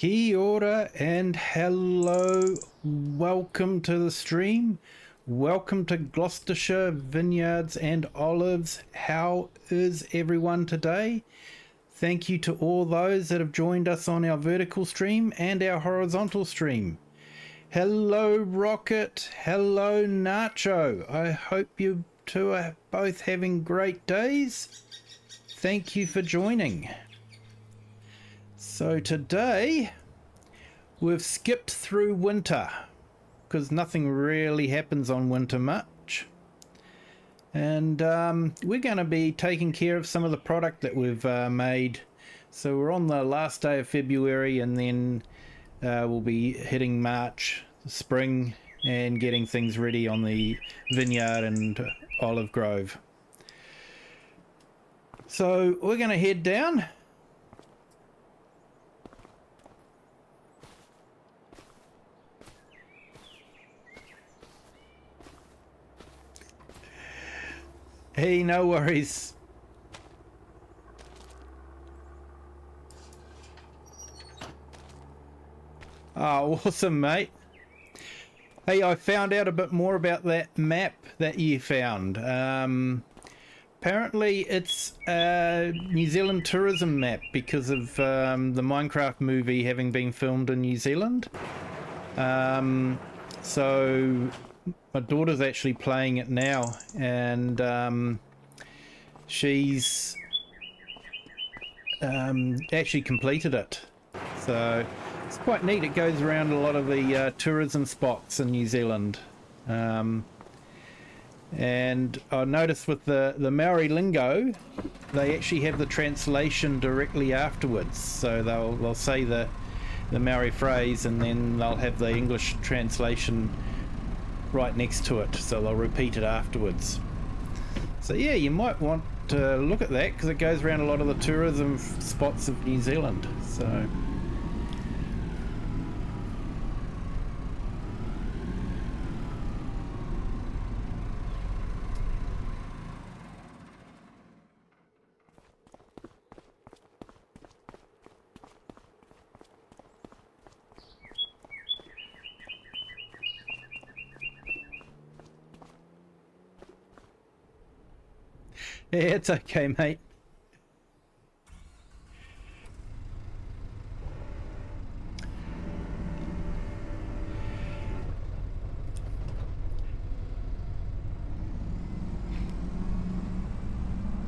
Kia ora and hello, welcome to the stream. Welcome to Gloucestershire Vineyards and Olives. How is everyone today? Thank you to all those that have joined us on our vertical stream and our horizontal stream. Hello Rocket, hello Nacho. I hope you two are both having great days. Thank you for joining. So today we've skipped through winter because nothing really happens on winter much, and we're going to be taking care of some of the product that we've made. So we're on the last day of February, and then we'll be hitting March, spring, and getting things ready on the vineyard and olive grove. So we're going to head down. Hey, no worries. Oh, awesome, mate. Hey, I found out a bit more about that map that you found. Apparently it's a New Zealand tourism map because of the Minecraft movie having been filmed in New Zealand. So my daughter's actually playing it now, and she's actually completed it. So it's quite neat. It goes around a lot of the tourism spots in New Zealand. And I noticed with the Māori lingo, they actually have the translation directly afterwards. So they'll say the Māori phrase, and then they'll have the English translation right next to it, so they'll repeat it afterwards. So yeah, you might want to look at that because it goes around a lot of the tourism spots of New Zealand. So yeah, it's okay, mate.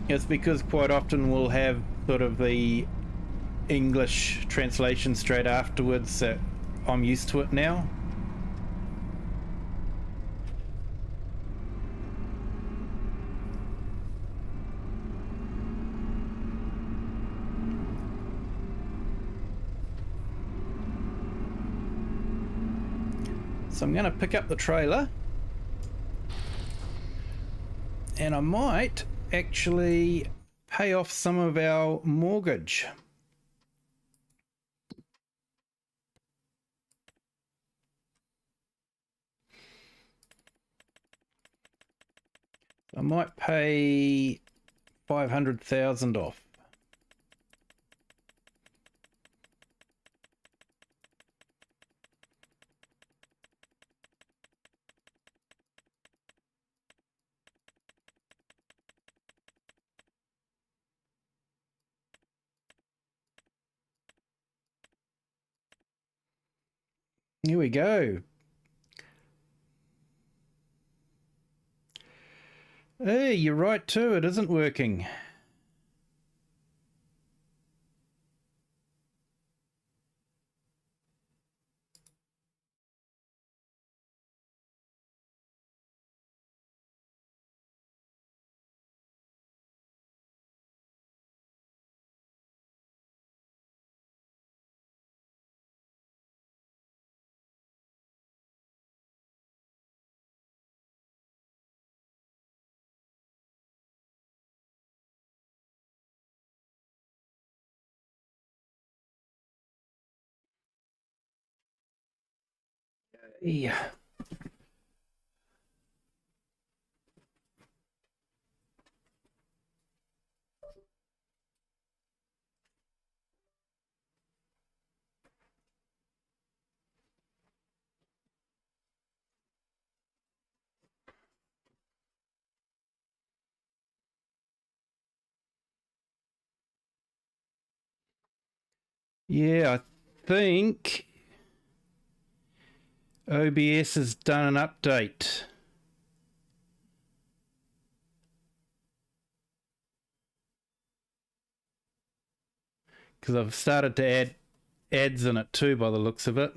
It's because quite often we'll have sort of the English translation straight afterwards that I'm used to it now. So I'm going to pick up the trailer, and I might actually pay off some of our mortgage. I might pay 500,000 off. Here we go. Hey, you're right too, it isn't working. Yeah. Yeah, I think OBS has done an update. Because I've started to add ads in it too by the looks of it.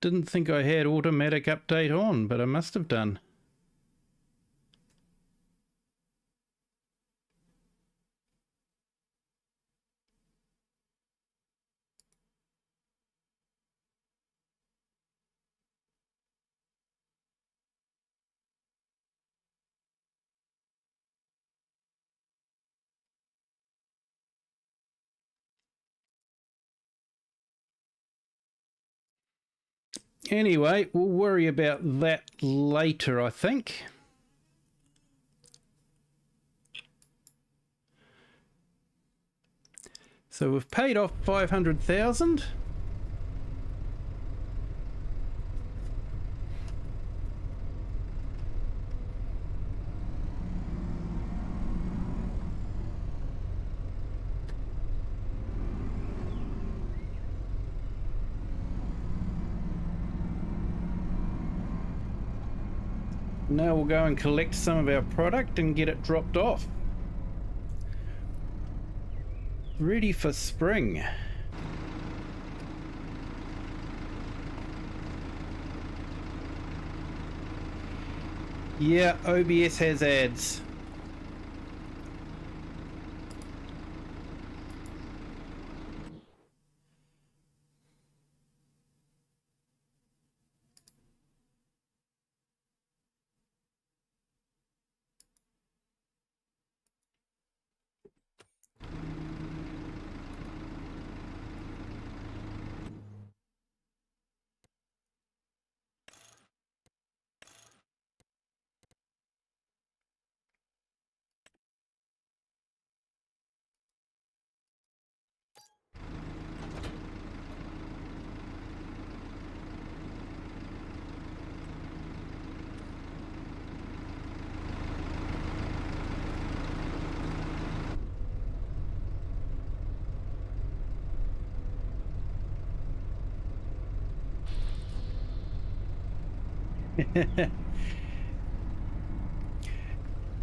Didn't think I had automatic update on, but I must have done. Anyway, we'll worry about that later, I think. So we've paid off 500,000. Now we'll go and collect some of our product and get it dropped off. Ready for spring. Yeah, OBS has ads.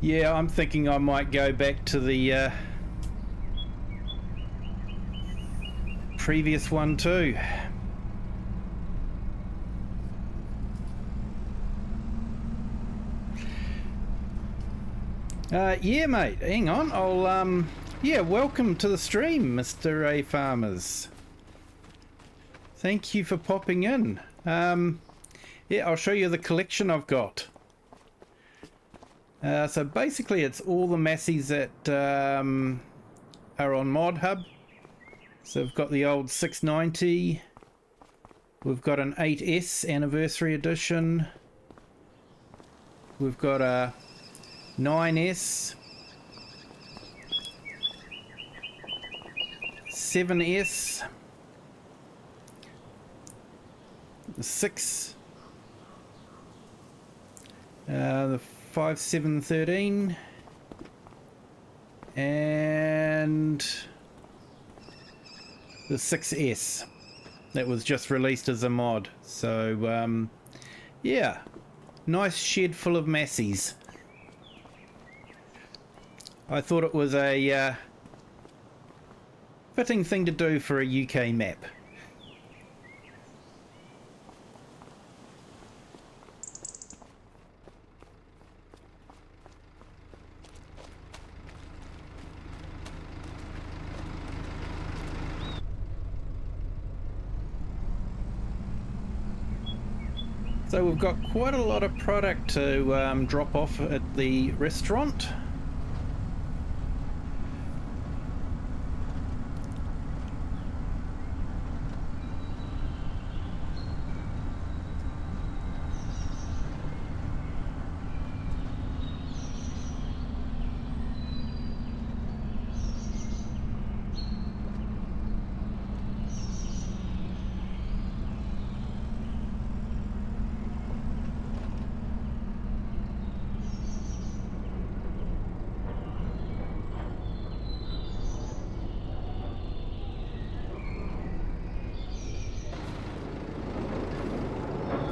Yeah, I'm thinking I might go back to the previous one too. Yeah, mate. Hang on. I'll yeah, welcome to the stream, Mr. A Farmers. Thank you for popping in. Yeah, I'll show you the collection I've got. So basically it's all the Massies that are on Mod Hub. So we've got the old 690. We've got an 8S Anniversary Edition. We've got a 9S, 7S, the 6, the 5713, and the 6S that was just released as a mod. So yeah, nice shed full of massies. I thought it was a fitting thing to do for a UK map. So we've got quite a lot of product to drop off at the restaurant.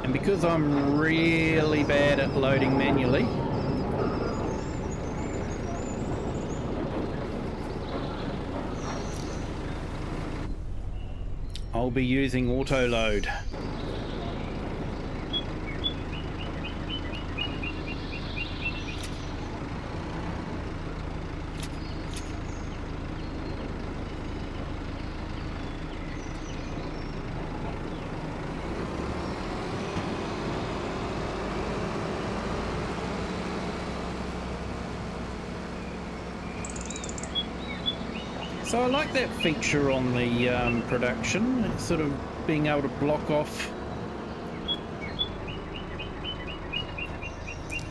And because I'm really bad at loading manually, I'll be using auto load. So I like that feature on the production, it's sort of being able to block off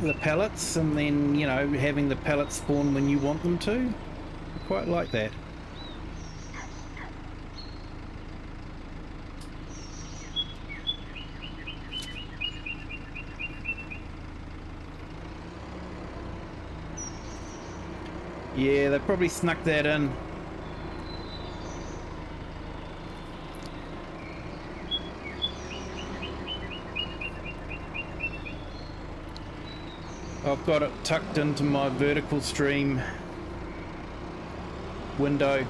the pallets and then, you know, having the pallets spawn when you want them to. I quite like that. Yeah, they probably snuck that in. I've got it tucked into my vertical stream window.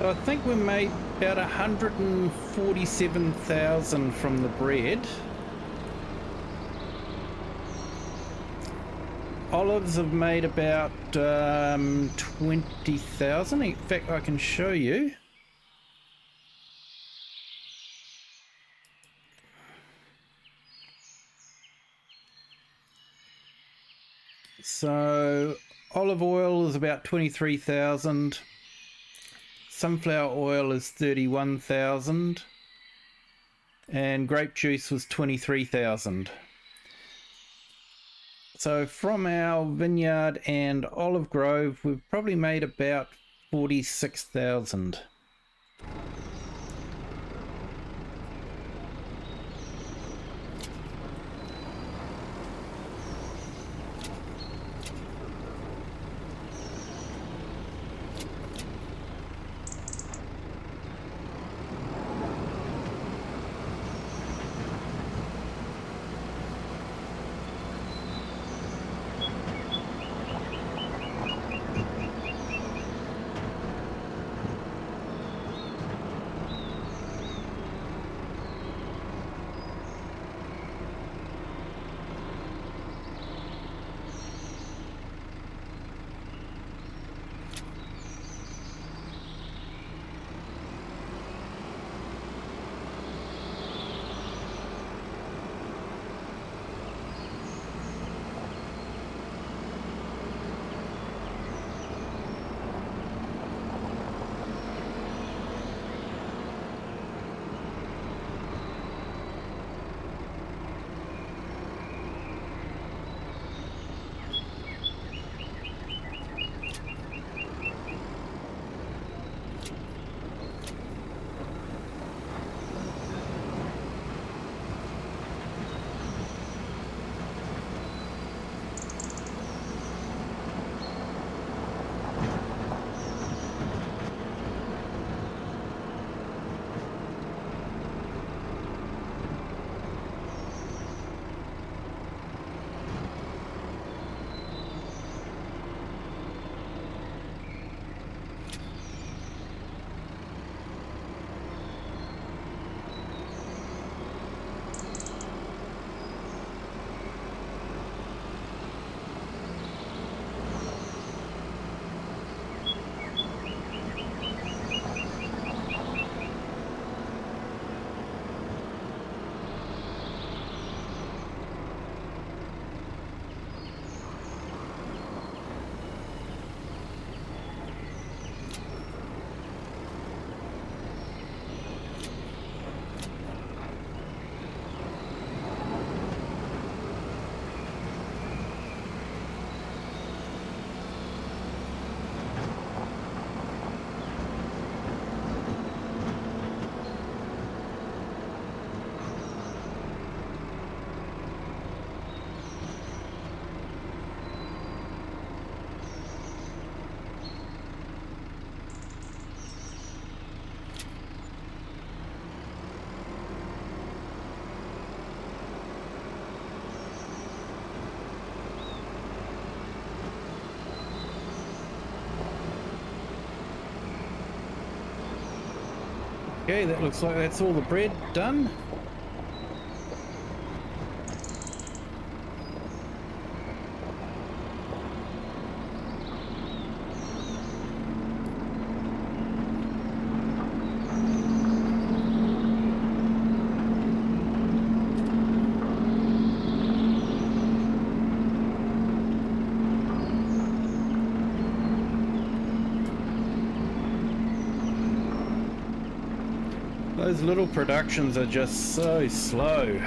I think we made about 147,000 from the bread. Olives have made about 20,000. In fact, I can show you. So olive oil is about 23,000. Sunflower oil is 31,000, and grape juice was 23,000. So from our vineyard and olive grove, we've probably made about 46,000. Okay, that looks like that's all the bread done. Those little productions are just so slow.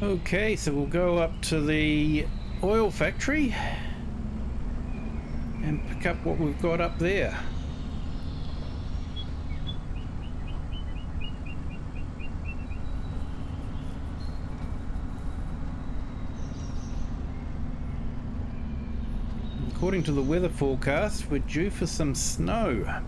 Okay, so we'll go up to the oil factory and pick up what we've got up there. according to the weather forecast, we're due for some snow.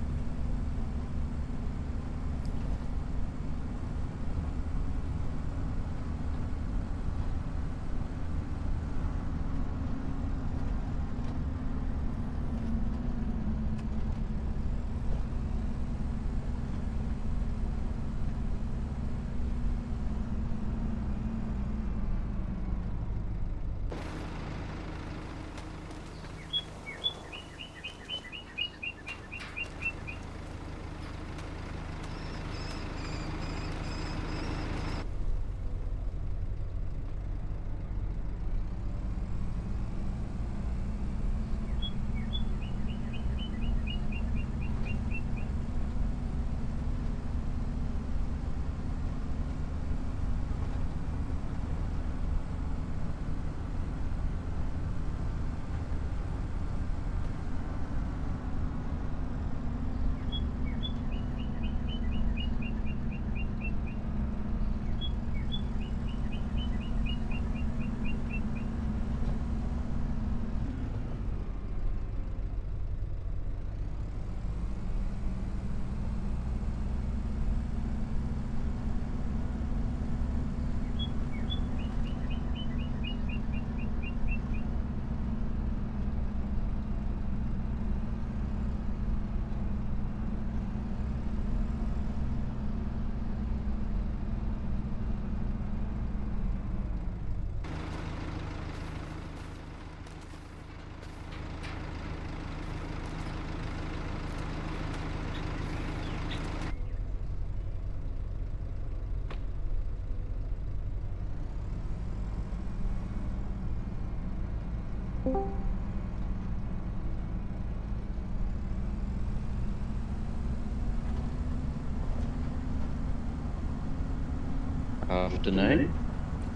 Afternoon.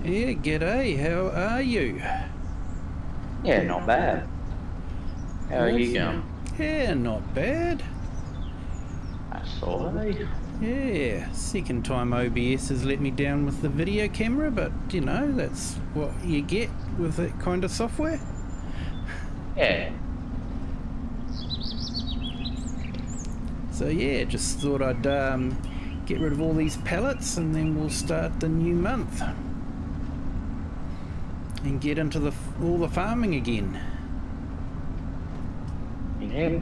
Yeah, g'day, how are you? Yeah, not bad. How are you going? Yeah, not bad. That's all right. Yeah, second time OBS has let me down with the video camera, but you know, that's what you get with that kind of software. Yeah. So yeah, just thought I'd get rid of all these pallets and then we'll start the new month and get into all the farming again. Yeah.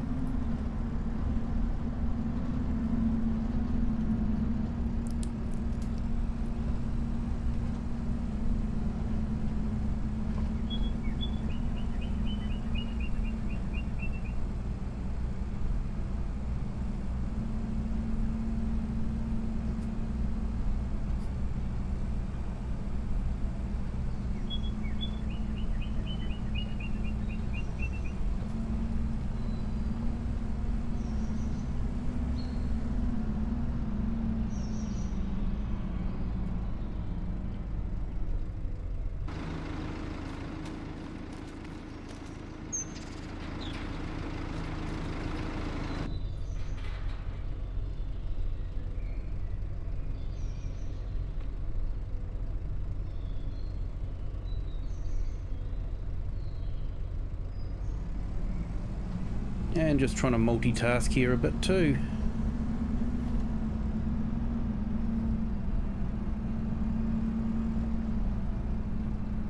And just trying to multitask here a bit too.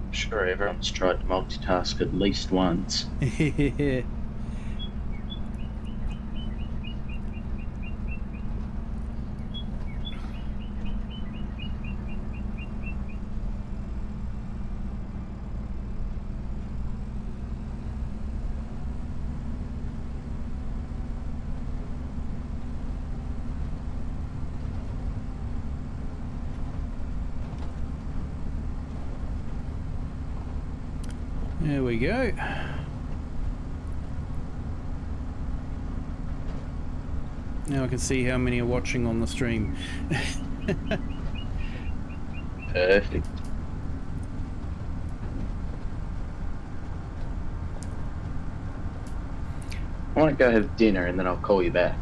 I'm sure everyone's tried to multitask at least once. Yeah. There we go. Now I can see how many are watching on the stream. Perfect. I want to go have dinner and then I'll call you back.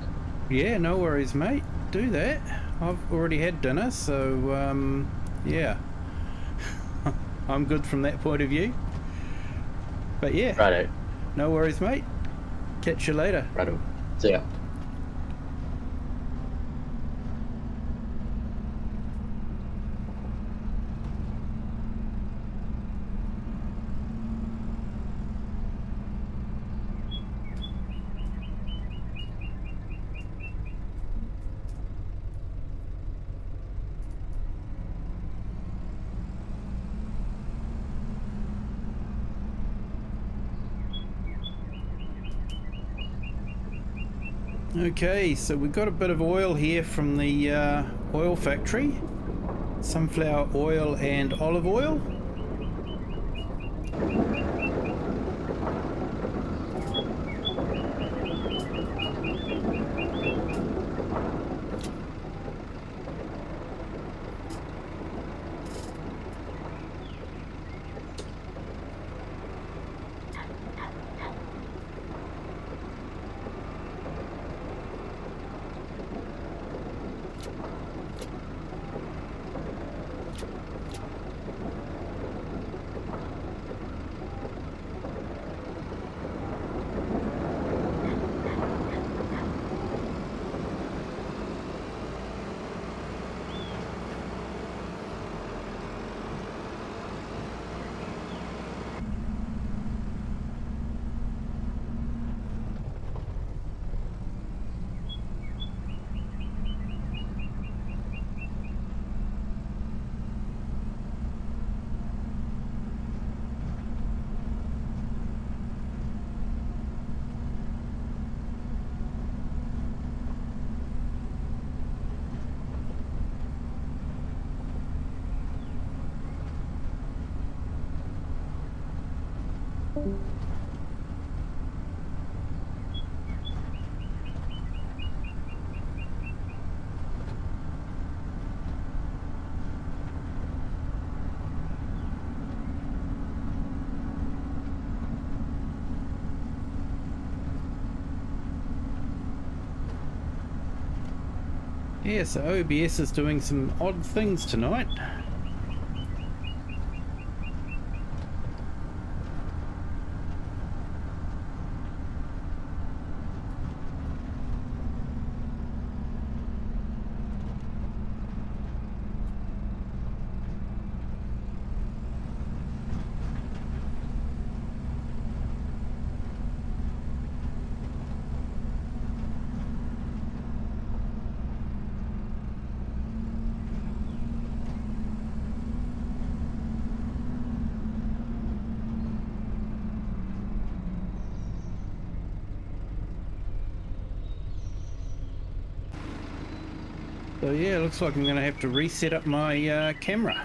Yeah, no worries, mate. Do that. I've already had dinner, so yeah. I'm good from that point of view. But yeah. Righto. No worries, mate. Catch you later. Right. See ya. Okay, so we've got a bit of oil here from the oil factory. Sunflower oil and olive oil. Yeah, so OBS is doing some odd things tonight. So yeah, looks like I'm going to have to reset up my camera.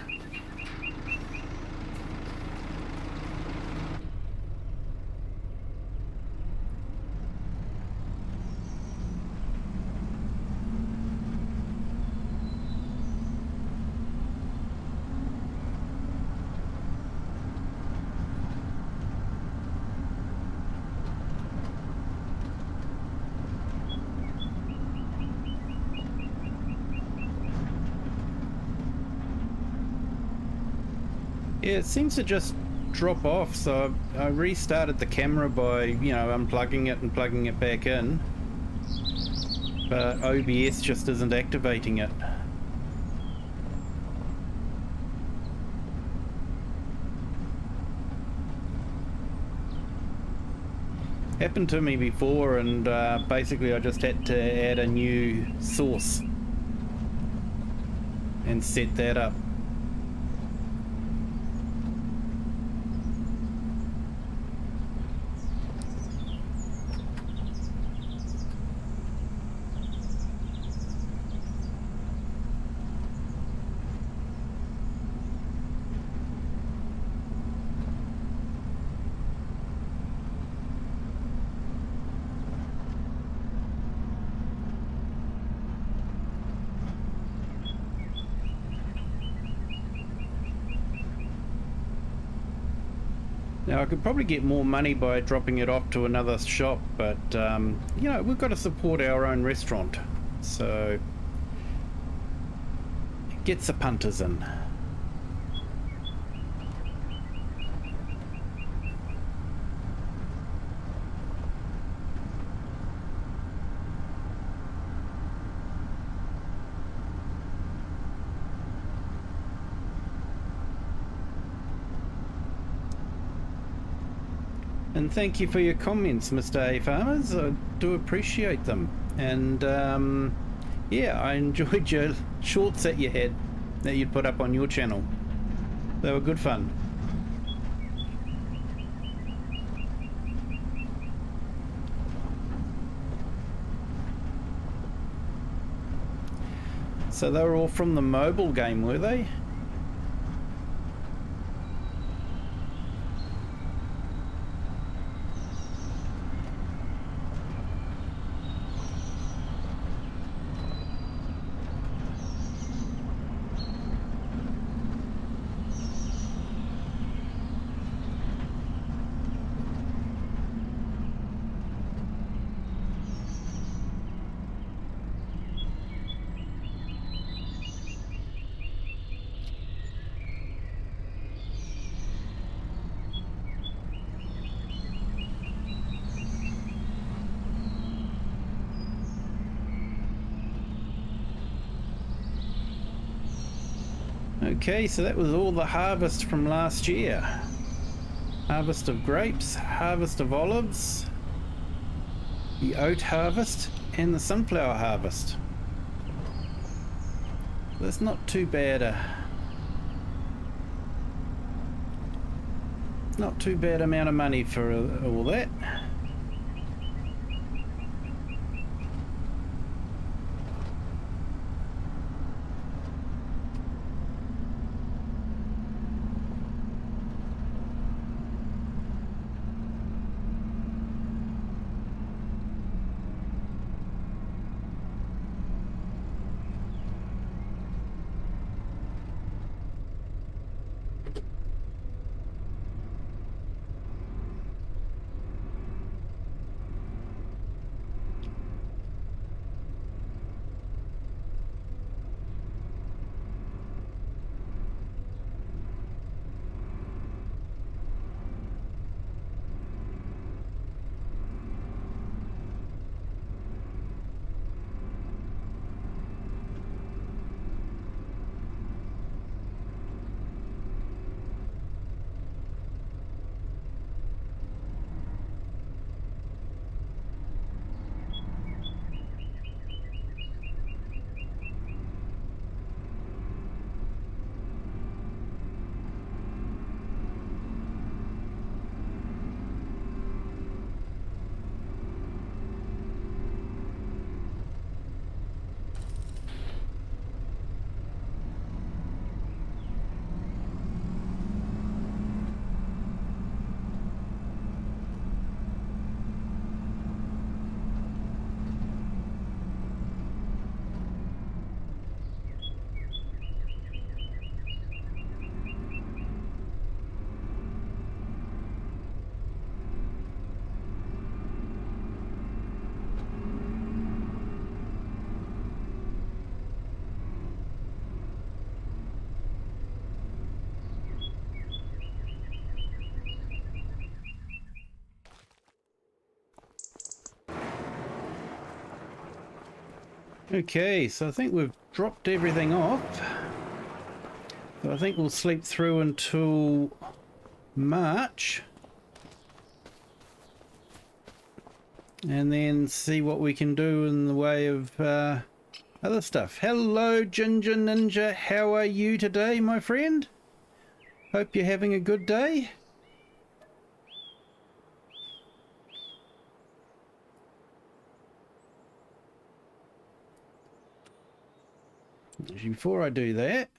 Yeah, it seems to just drop off, so I restarted the camera by, you know, unplugging it and plugging it back in. But OBS just isn't activating it. Happened to me before, and basically I just had to add a new source and set that up. Now I could probably get more money by dropping it off to another shop, but you know, we've got to support our own restaurant, so it gets the punters in. And thank you for your comments, Mr. A Farmers. I do appreciate them. And yeah, I enjoyed your shorts that you had, that you'd put up on your channel. They were good fun. So they were all from the mobile game, were they? Okay, so that was all the harvest from last year. Harvest of grapes, harvest of olives, the oat harvest, and the sunflower harvest. That's not too bad not too bad amount of money for all that. Okay, so I think we've dropped everything off. So I think we'll sleep through until March. And then see what we can do in the way of other stuff. Hello, Ginger Ninja. How are you today, my friend? Hope you're having a good day. Before I do that,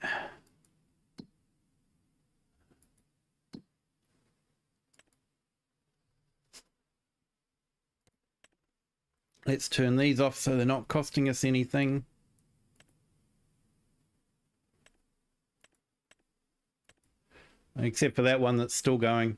let's turn these off so they're not costing us anything. Except for that one that's still going.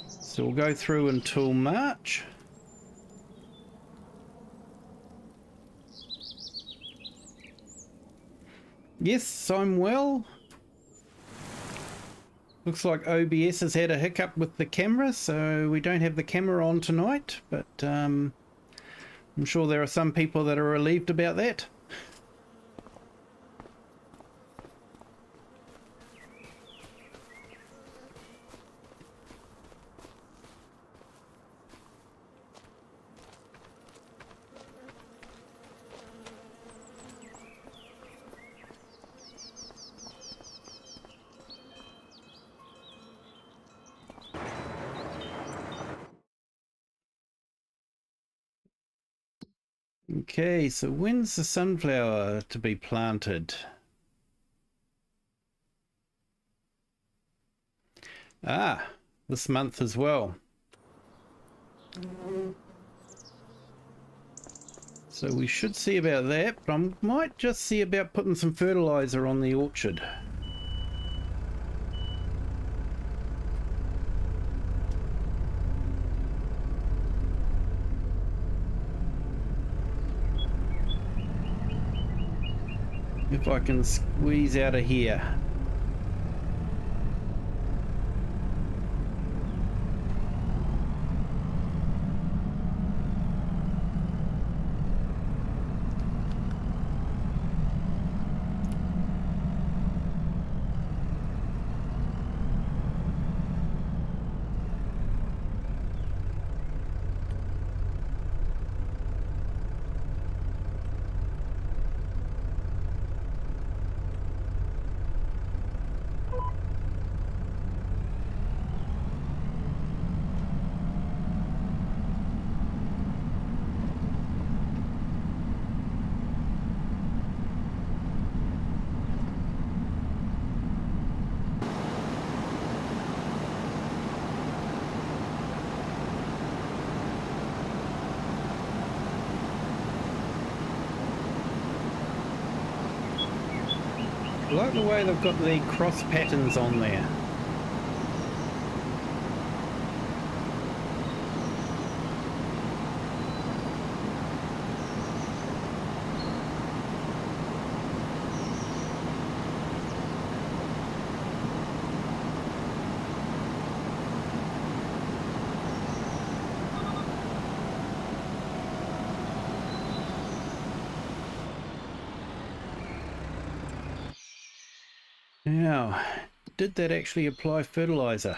So we'll go through until March. Yes, I'm well. Looks like OBS has had a hiccup with the camera, so we don't have the camera on tonight, but I'm sure there are some people that are relieved about that. Okay, so when's the sunflower to be planted? Ah, this month as well. So we should see about that, but I might just see about putting some fertilizer on the orchard. If I can squeeze out of here. I like the way they've got the cross patterns on there. Now, did that actually apply fertilizer?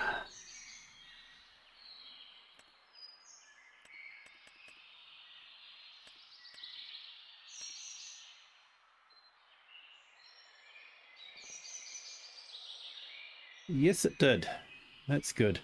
Yes, it did. That's good.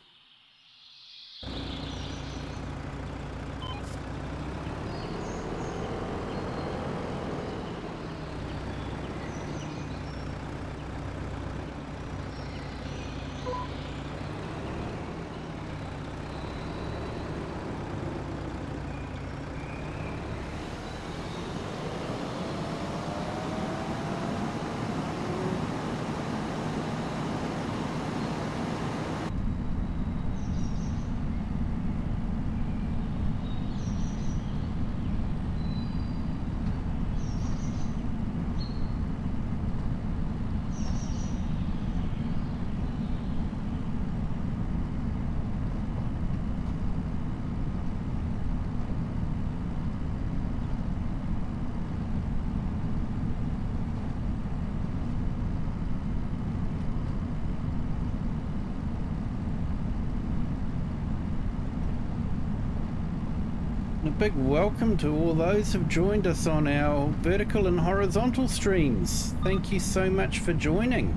A big welcome to all those who've joined us on our vertical and horizontal streams. Thank you so much for joining.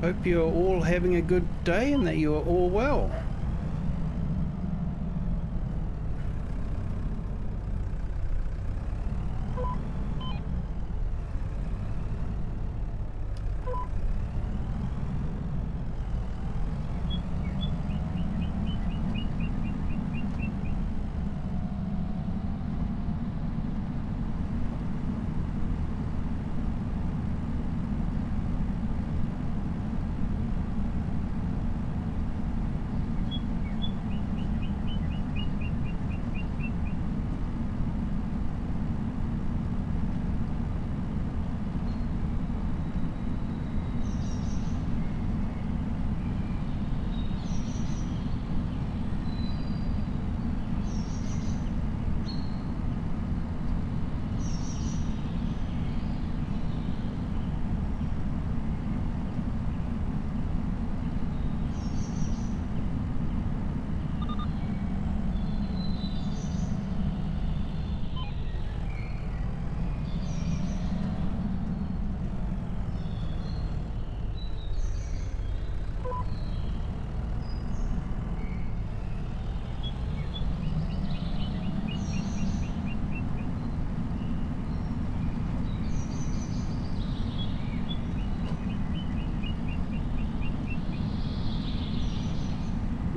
Hope you're all having a good day and that you are all well.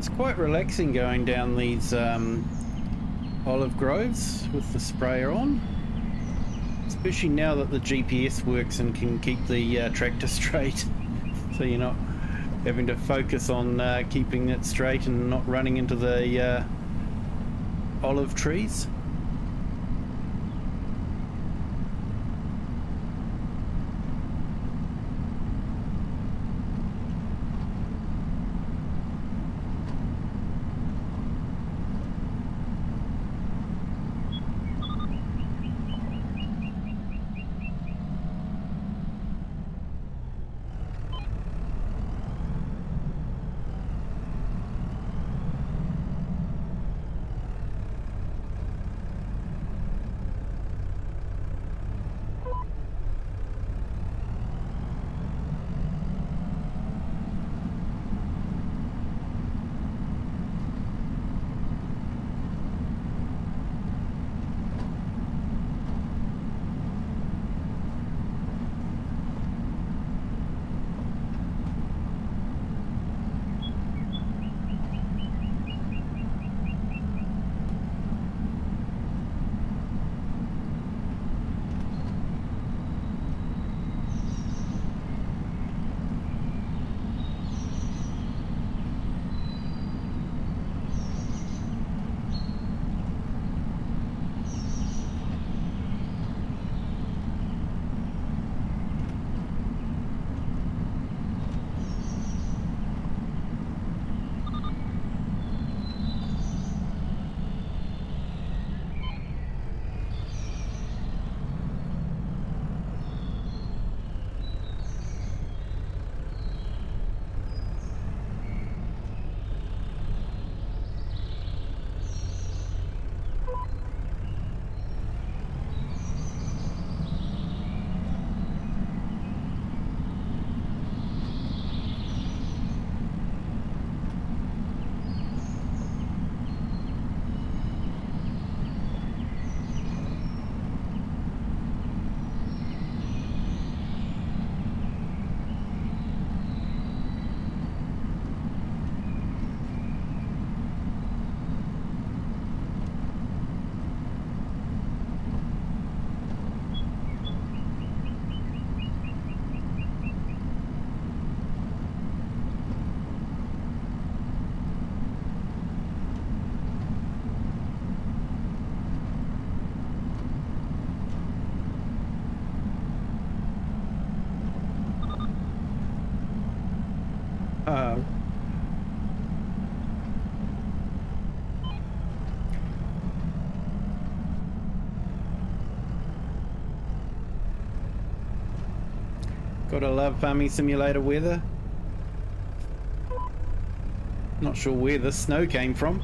It's quite relaxing going down these olive groves with the sprayer on, especially now that the GPS works and can keep the tractor straight, so you're not having to focus on keeping it straight and not running into the olive trees. Gotta love Farming Simulator weather. Not sure where the snow came from.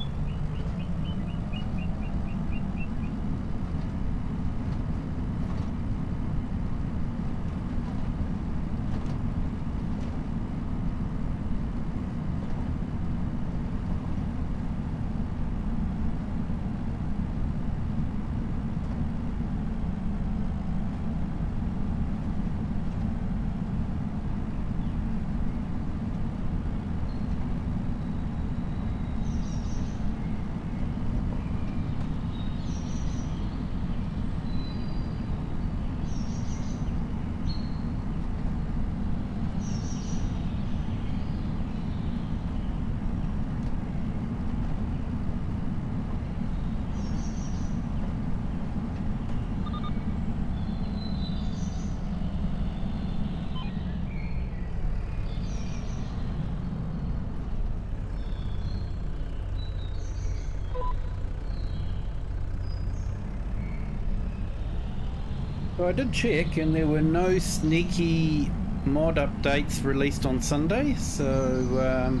So I did check and there were no sneaky mod updates released on Sunday, so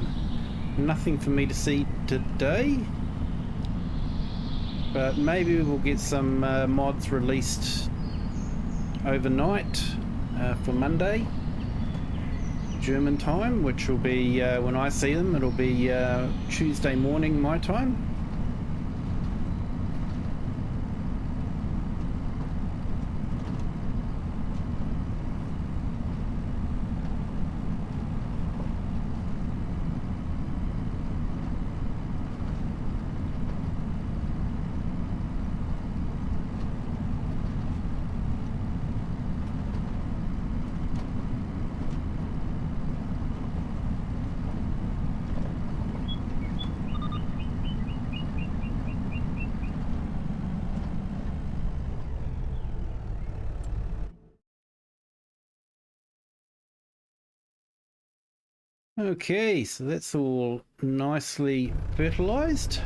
nothing for me to see today. But maybe we'll get some mods released overnight for Monday, German time, which will be, when I see them, it'll be Tuesday morning my time. Okay, so that's all nicely fertilized.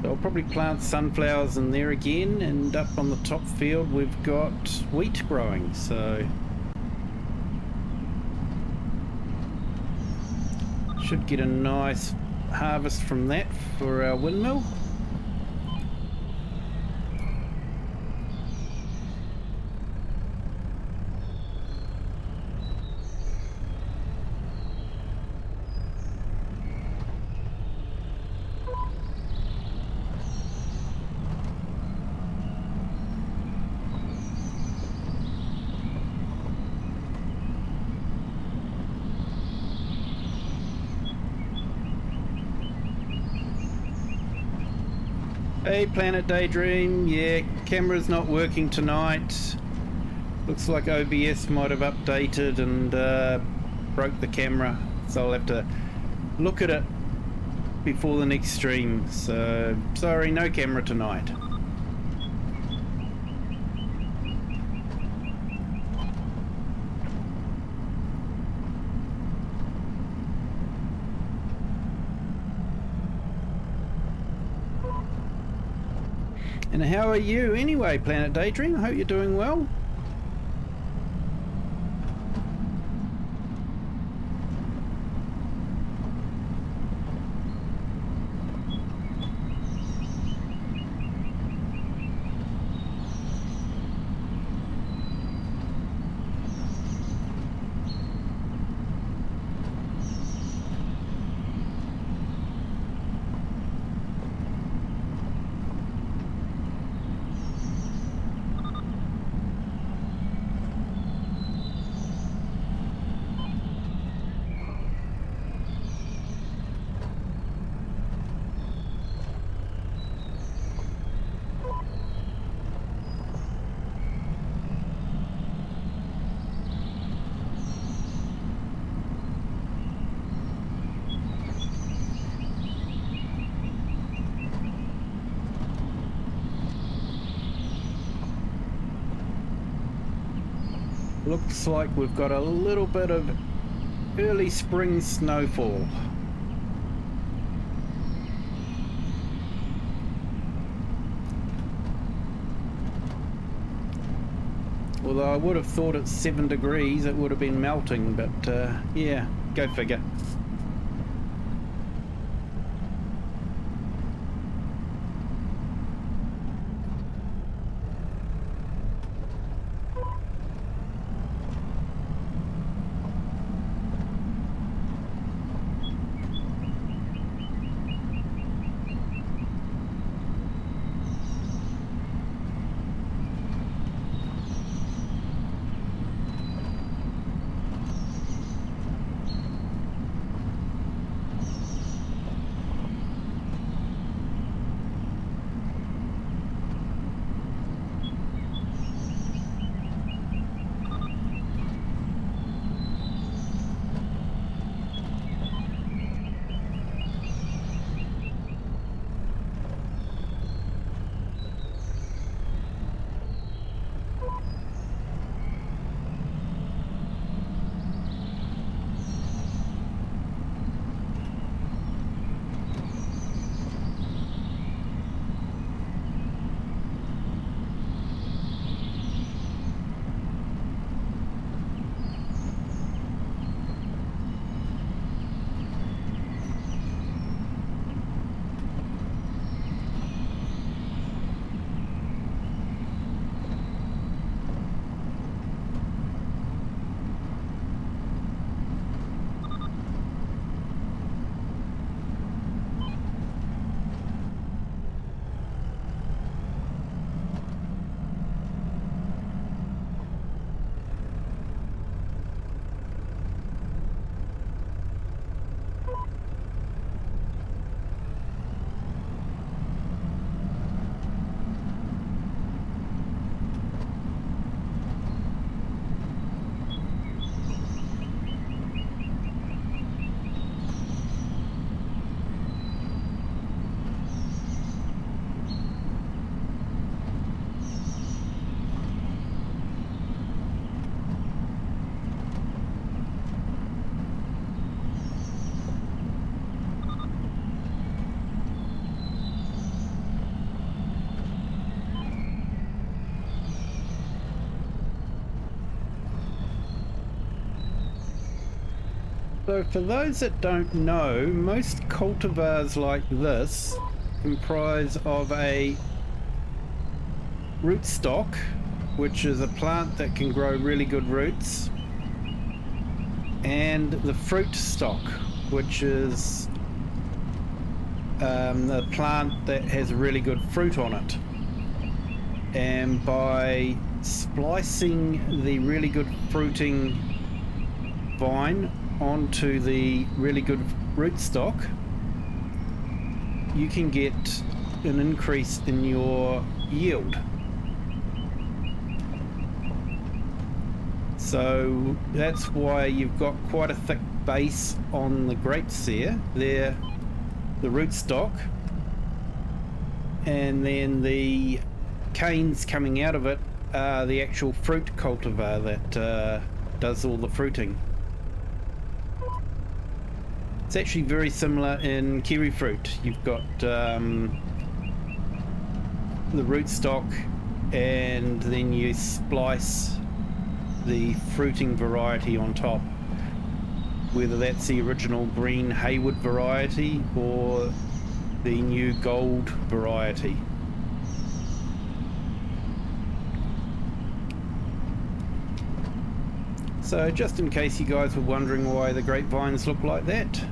I'll probably plant sunflowers in there again, and up on the top field we've got wheat growing, so should get a nice harvest from that for our windmill. Hey Planet Daydream, yeah, camera's not working tonight. Looks like OBS might have updated and broke the camera, so I'll have to look at it before the next stream. So sorry, no camera tonight. And how are you anyway, Planet Daydream? I hope you're doing well. Looks like we've got a little bit of early spring snowfall. Although I would have thought at 7 degrees it would have been melting, but yeah, go figure. So for those that don't know, most cultivars like this comprise of a rootstock, which is a plant that can grow really good roots, and the fruit stock, which is the plant that has really good fruit on it. And by splicing the really good fruiting vine onto the really good rootstock, you can get an increase in your yield. So that's why you've got quite a thick base on the grapes there. They're the rootstock, and then the canes coming out of it are the actual fruit cultivar that does all the fruiting. It's actually very similar in kiwi fruit. You've got the rootstock, and then you splice the fruiting variety on top, whether that's the original green Hayward variety or the new gold variety. So just in case you guys were wondering why the grapevines look like that.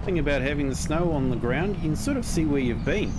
Thing about having the snow on the ground, you can sort of see where you've been.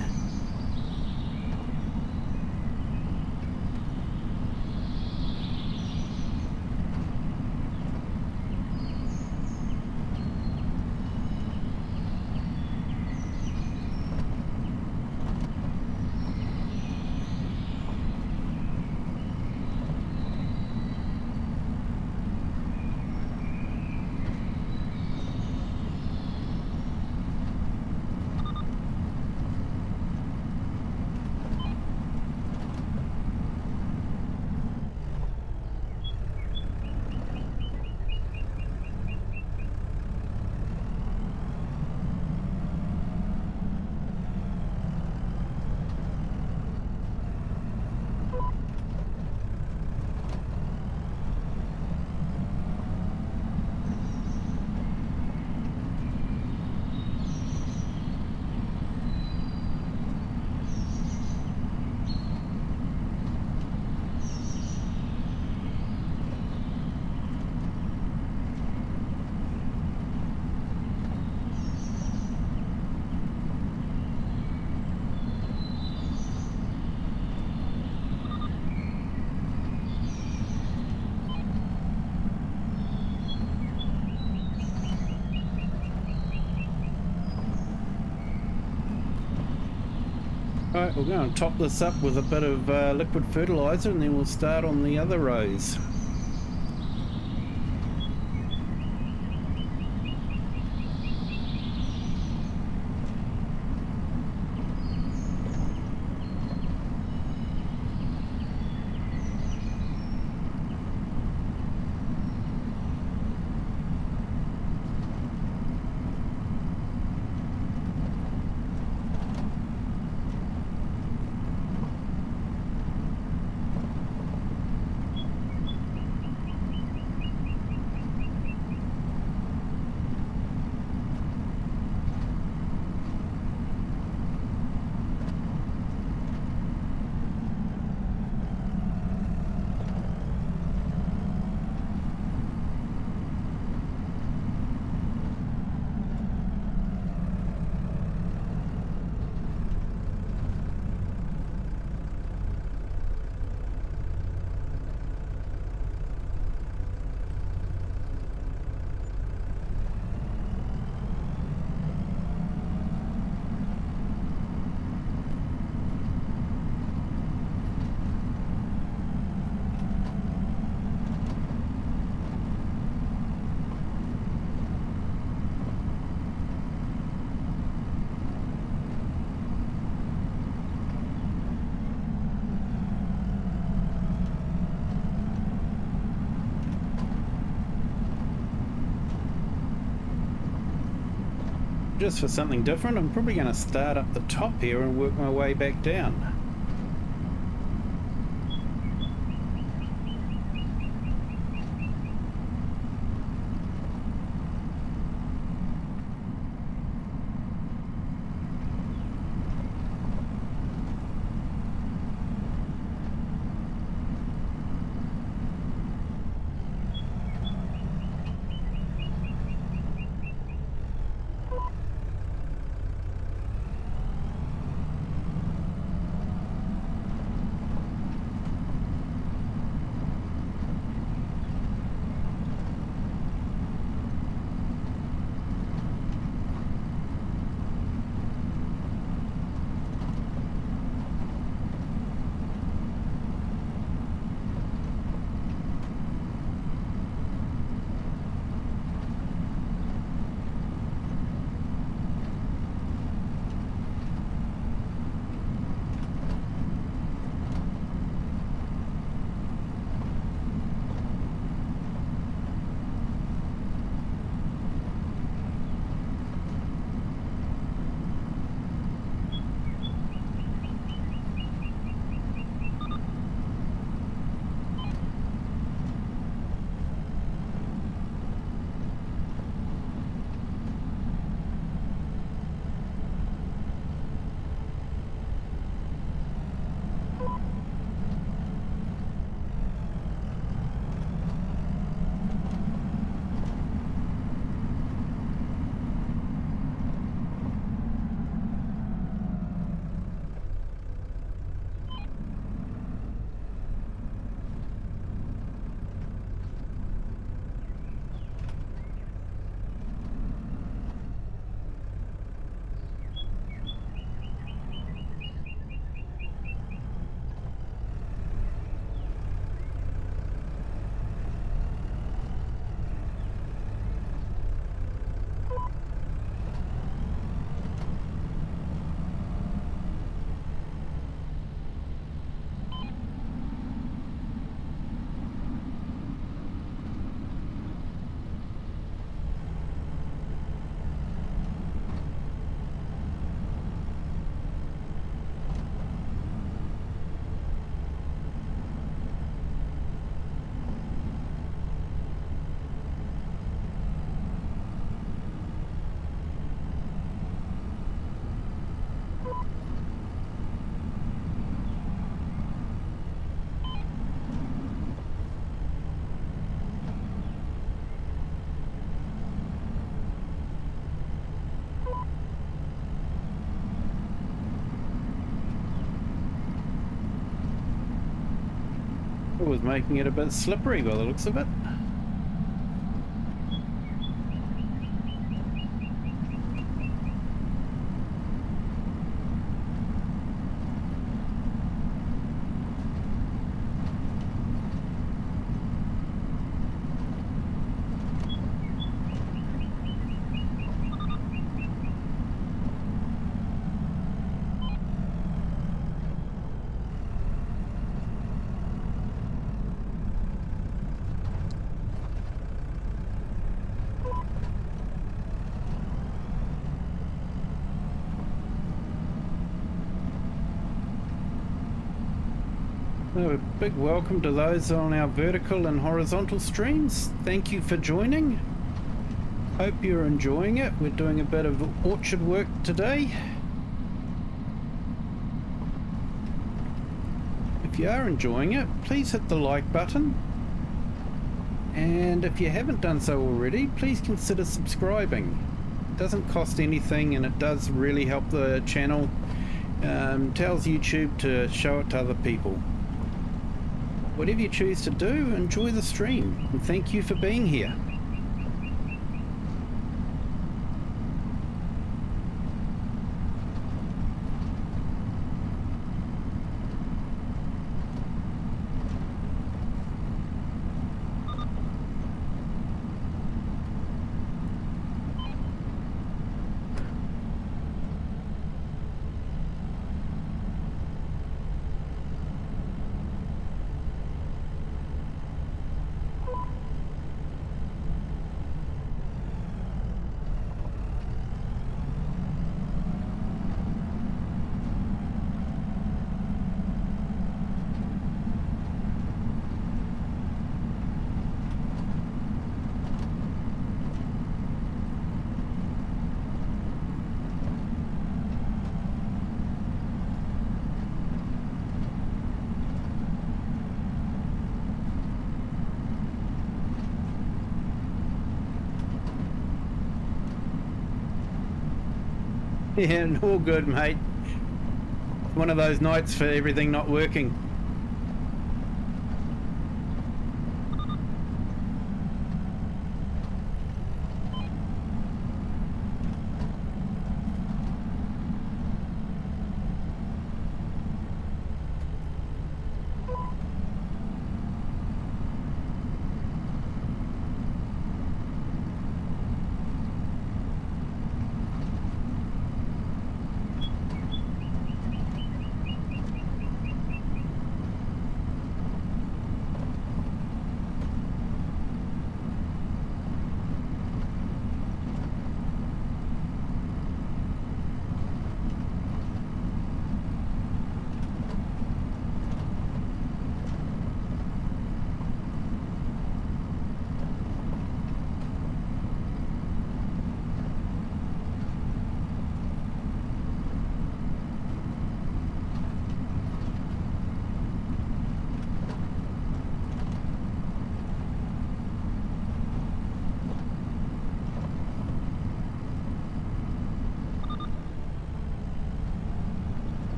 Alright, we're going to top this up with a bit of liquid fertilizer and then we'll start on the other rows. Just for something different, I'm probably going to start up the top here and work my way back down. It was making it a bit slippery by the looks of it. A big welcome to those on our vertical and horizontal streams. Thank you for joining. Hope you're enjoying it. We're doing a bit of orchard work today. If you are enjoying it, please hit the like button. And if you haven't done so already, please consider subscribing. It doesn't cost anything and it does really help the channel. Tells YouTube to show it to other people. Whatever you choose to do, enjoy the stream, and thank you for being here. Yeah, all good, mate. One of those nights for everything not working.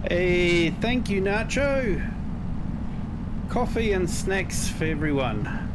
Hey, thank you, Nacho. Coffee and snacks for everyone.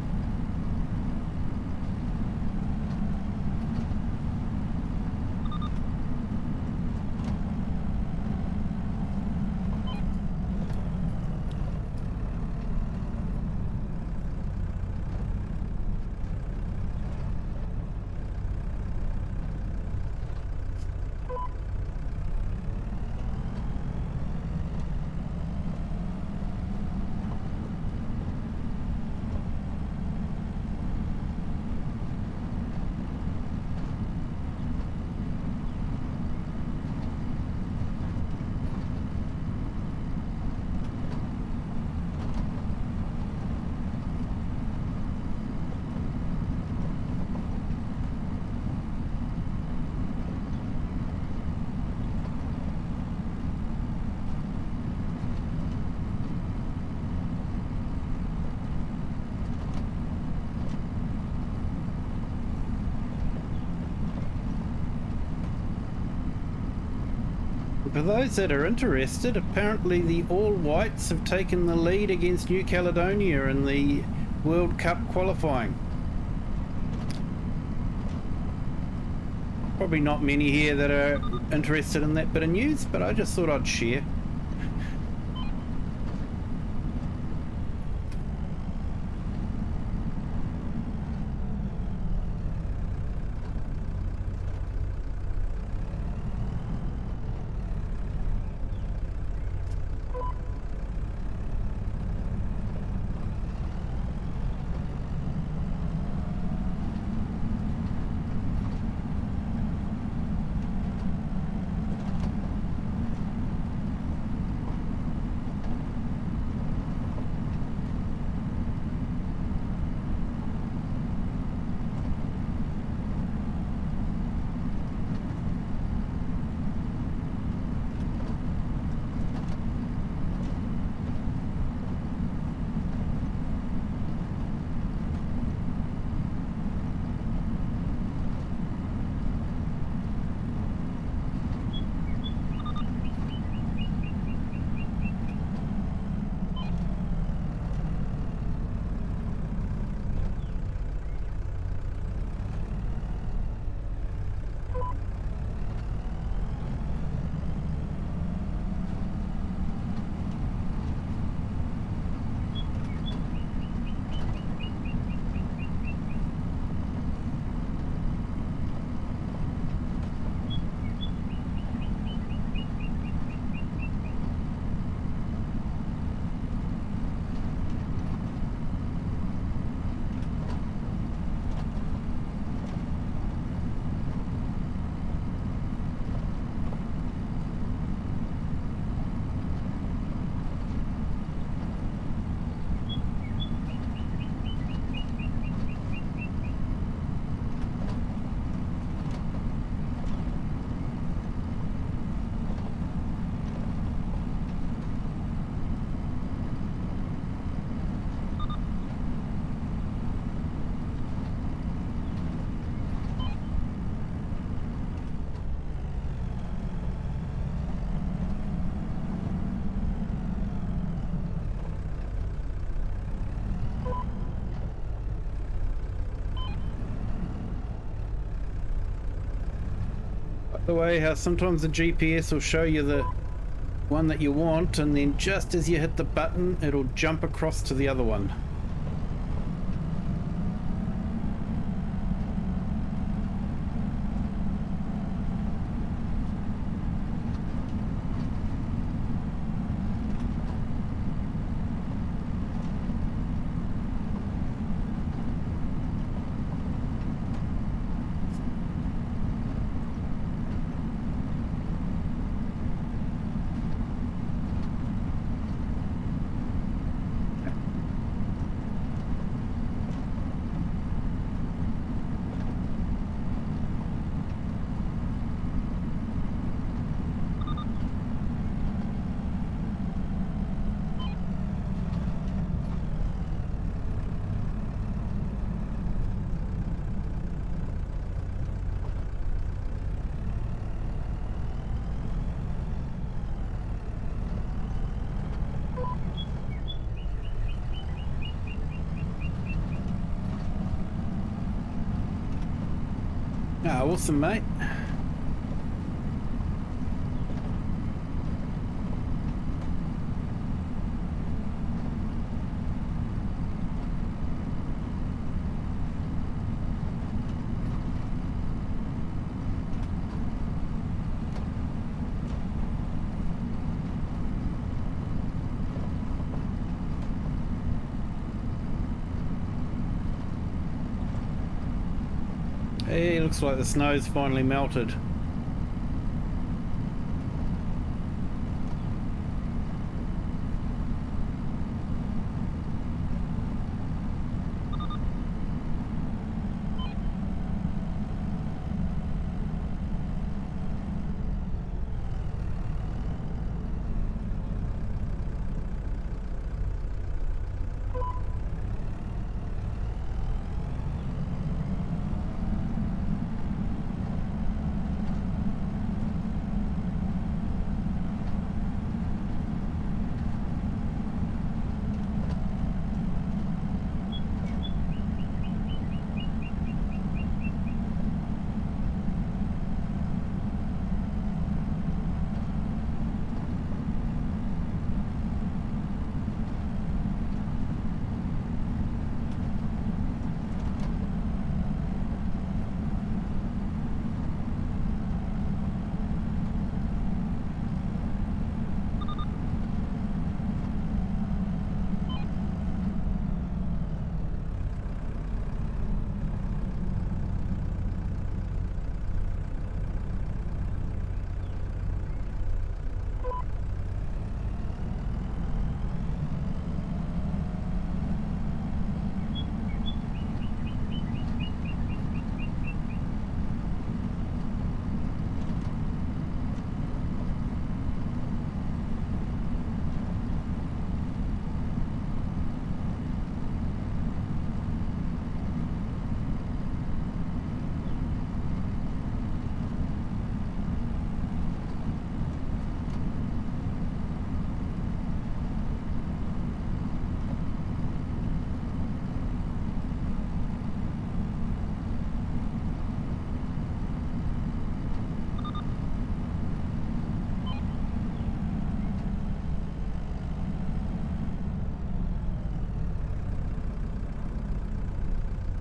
For those that are interested, apparently the All Whites have taken the lead against New Caledonia in the World Cup qualifying. Probably not many here that are interested in that bit of news, but I just thought I'd share. The way how sometimes the GPS will show you the one that you want, and then just as you hit the button it'll jump across to the other one. Ah, awesome, mate. Hey, looks like the snow's finally melted.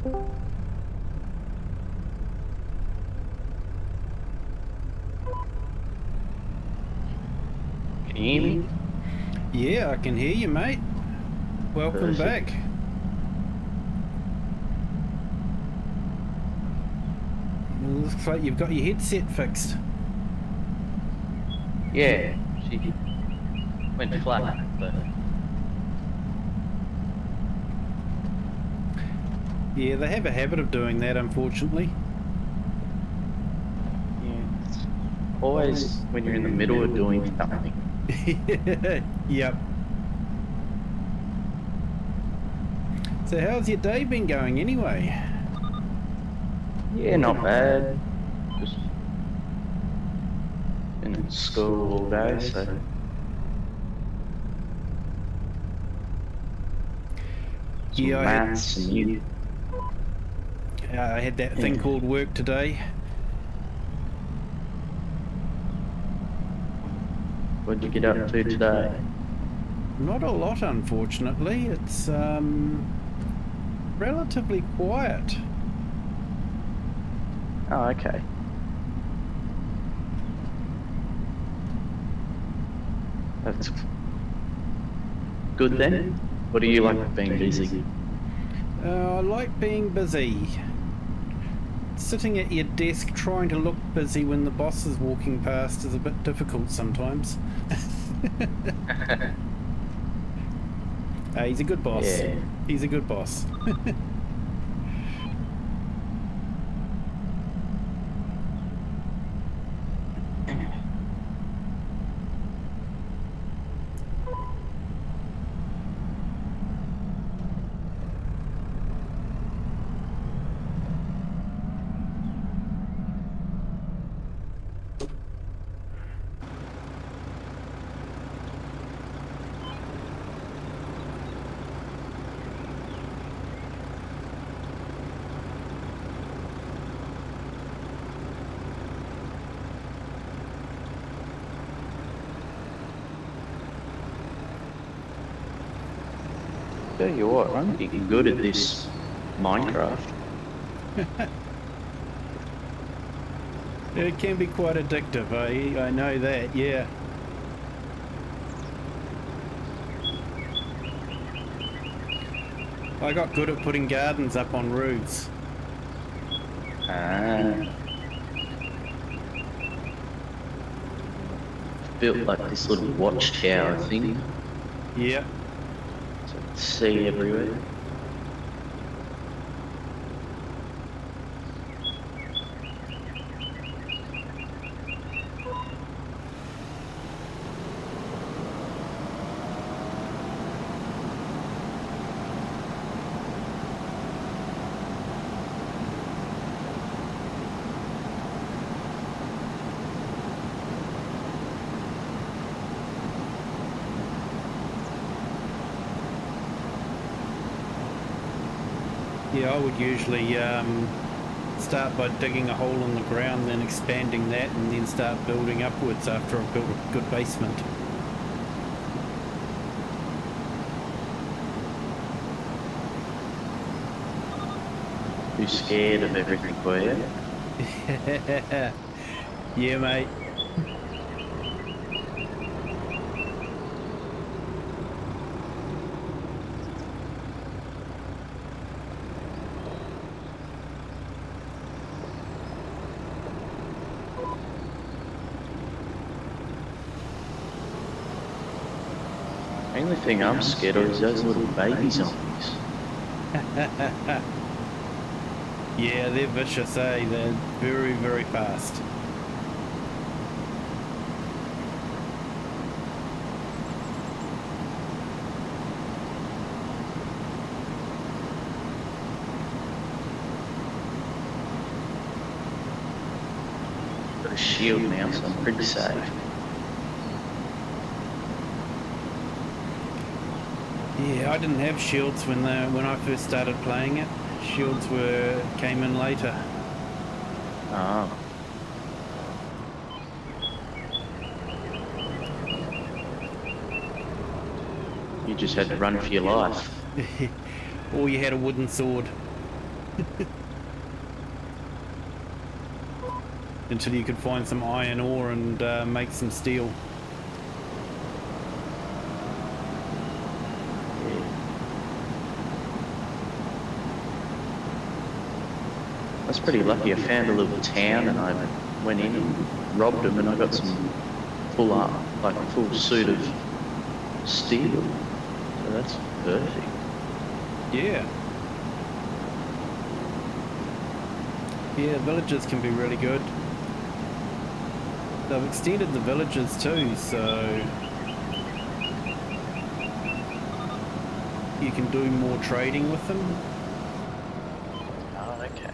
Can you hear me? Yeah, I can hear you, mate. Welcome Perfect. back. Looks like you've got your headset fixed. Yeah, she went flat, but Yeah, they have a habit of doing that, unfortunately. yeah, it's always when you're in the middle of doing something. Yep. So how's your day been going anyway? Yeah, not bad. Just been at school all day, so some Yeah, maths and you. I had that thing called work today. What'd you get up to today? Not a lot, unfortunately. It's relatively quiet. Oh, okay. That's good then. What do you like being busy? I like being busy. Sitting at your desk trying to look busy when the boss is walking past is a bit difficult sometimes. He's a good boss. Yeah. He's a good boss. Tell you what, I'm getting good at this Minecraft. It can be quite addictive, I know that, yeah. I got good at putting gardens up on roofs. Built like this little watchtower thing. Yeah. So I can see everywhere. Yeah, I would usually start by digging a hole in the ground, then expanding that, and then start building upwards after I've built a good basement. Too scared of everything, were you? Yeah, mate. The only thing I'm scared of is those little baby zombies. Yeah, they're vicious, eh? They're very, very fast. Got a shield now, so I'm pretty safe. Yeah, I didn't have shields when I first started playing it. Shields came in later. Ah. You just had to run for your life. Or you had a wooden sword. Until you could find some iron ore and make some steel. I was pretty lucky. I found a little town and I went in and robbed them, and I got some full suit of steel. So that's perfect. Yeah. Yeah, villages can be really good. They've extended the villages too, so you can do more trading with them. Oh, okay.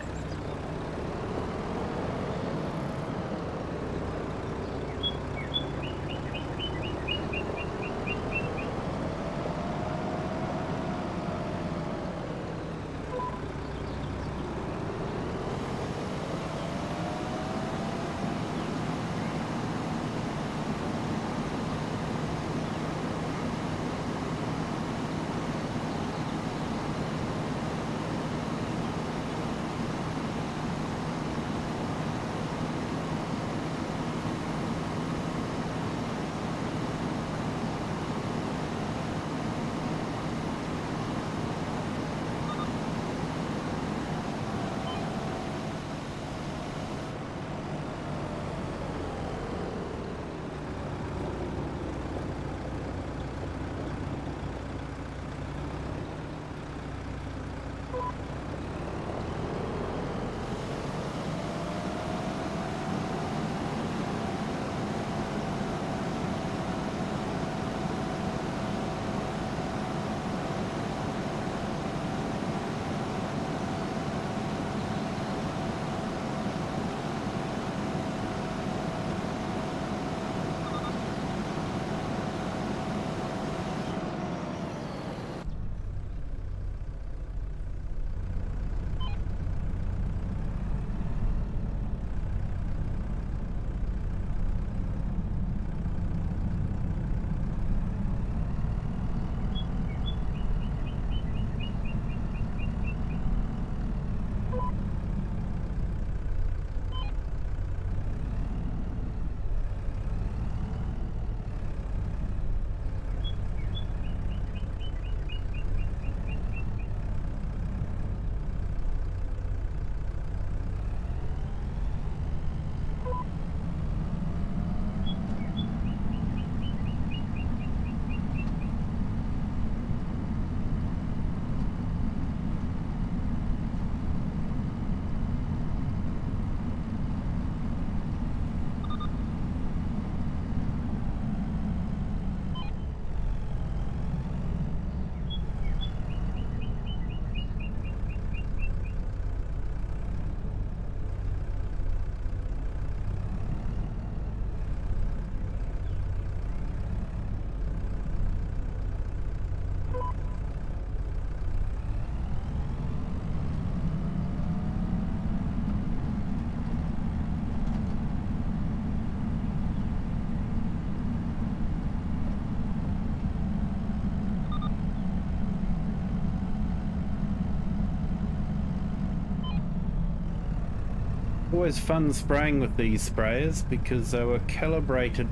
Always fun spraying with these sprayers because they were calibrated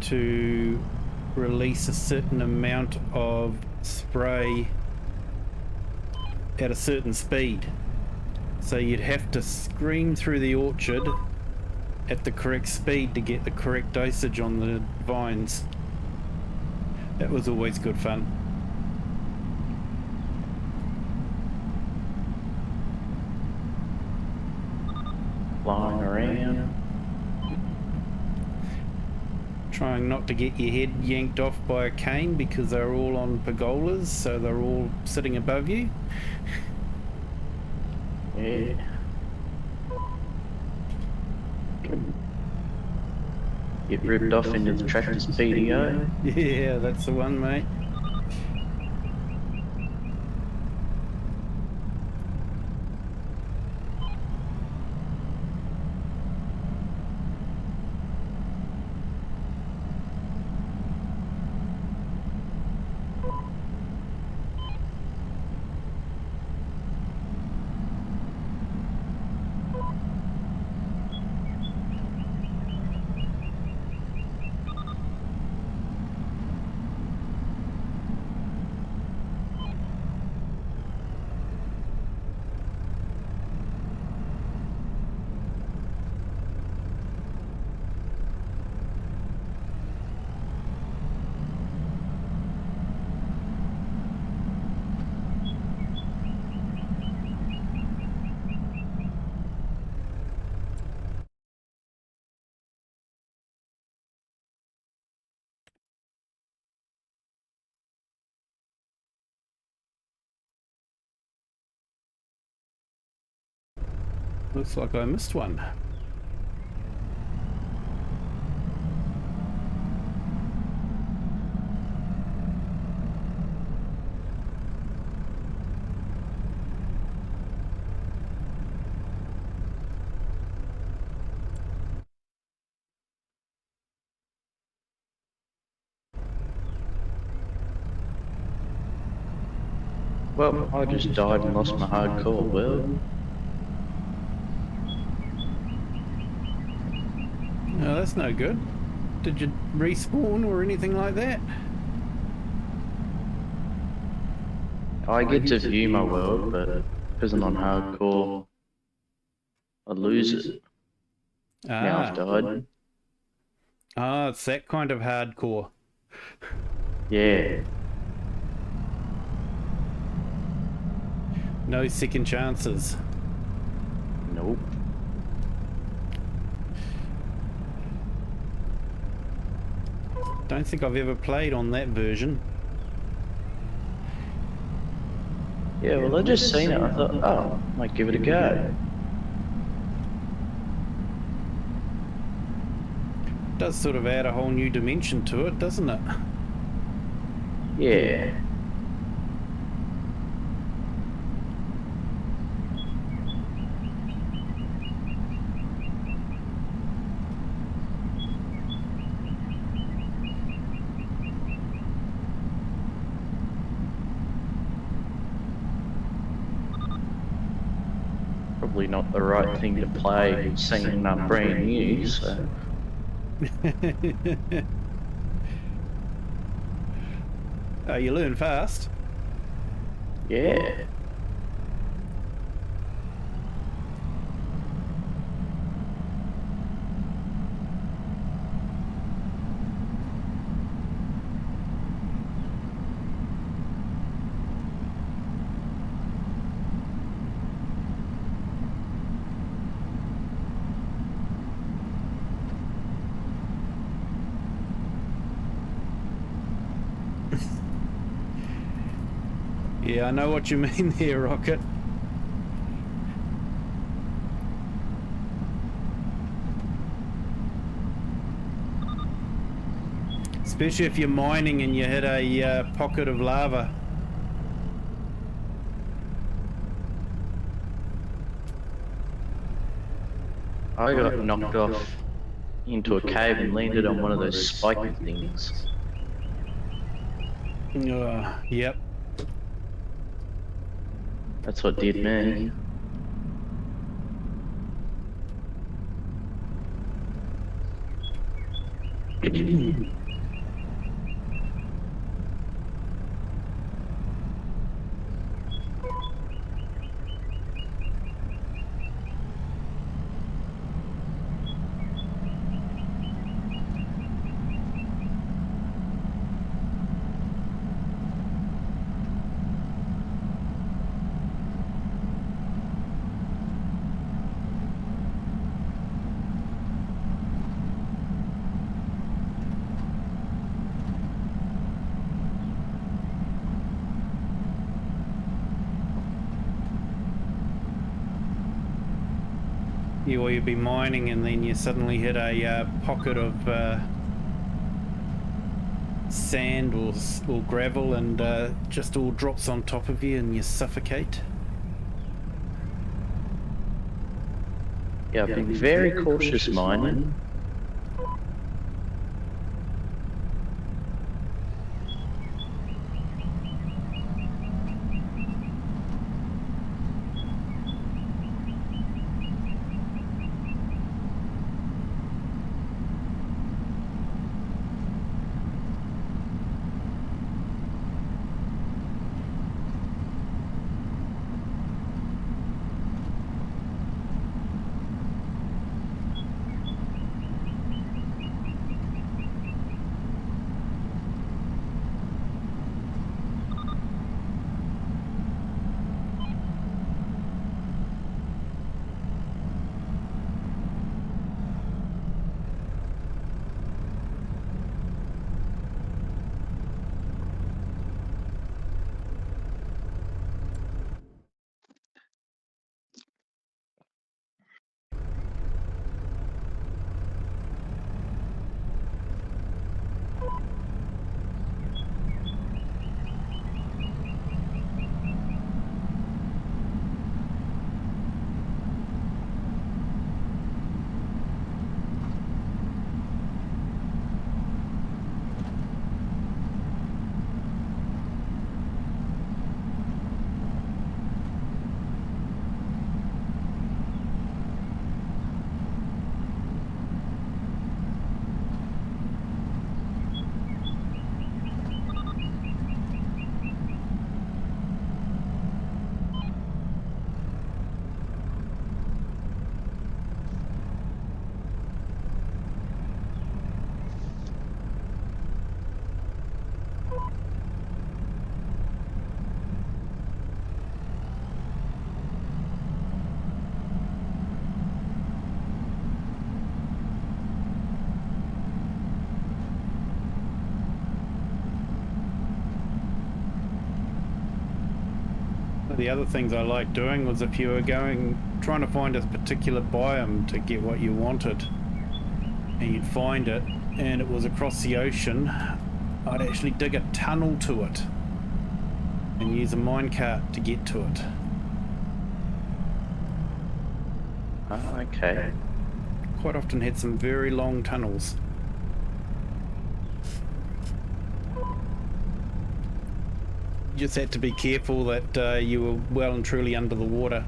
to release a certain amount of spray at a certain speed. So you'd have to scream through the orchard at the correct speed to get the correct dosage on the vines. That was always good fun. Flying around. Trying not to get your head yanked off by a cane because they're all on pergolas, so they're all sitting above you. Yeah. Get ripped off into the tractor's PDO. Yeah, that's the one, mate. Looks like I missed one. Well, I just died and lost my hardcore world. No, that's no good. Did you respawn or anything like that? I get to view my world, but because I'm on hardcore, I lose it. Now I've died. Ah, it's that kind of hardcore. Yeah. No second chances. Nope. Don't think I've ever played on that version. Yeah, well, I just seen it. I thought, oh, I might give it a go. Does sort of add a whole new dimension to it, doesn't it? Yeah. Probably not the right thing to play singing I'm brand new, so... You learn fast. Yeah. Yeah, I know what you mean there, Rocket. Especially if you're mining and you hit a pocket of lava. I got knocked off into a cave and landed on one of those spiky things. Yep. That's what did me. Yeah, or you'd be mining and then you suddenly hit a pocket of sand or gravel and just all drops on top of you and you suffocate. Yeah, I've been very cautious mining. of the other things I like doing was if you were trying to find a particular biome to get what you wanted, and you'd find it, and it was across the ocean, I'd actually dig a tunnel to it and use a minecart to get to it. Oh, okay. Quite often had some very long tunnels. You just had to be careful that you were well and truly under the water.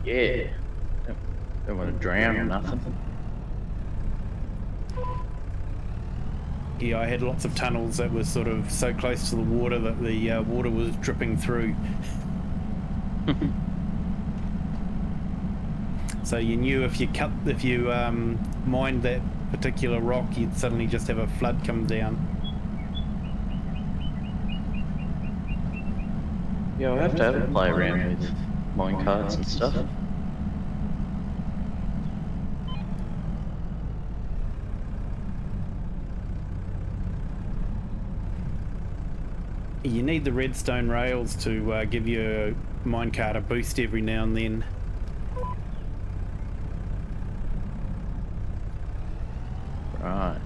Yeah. Don't want to drown or nothing. Yeah, I had lots of tunnels that were sort of so close to the water that the water was dripping through. So you knew if you mined that particular rock, you'd suddenly just have a flood come down. Yeah, I'll have to have a play around with minecarts and stuff. You need the redstone rails to give your minecart a boost every now and then. Right.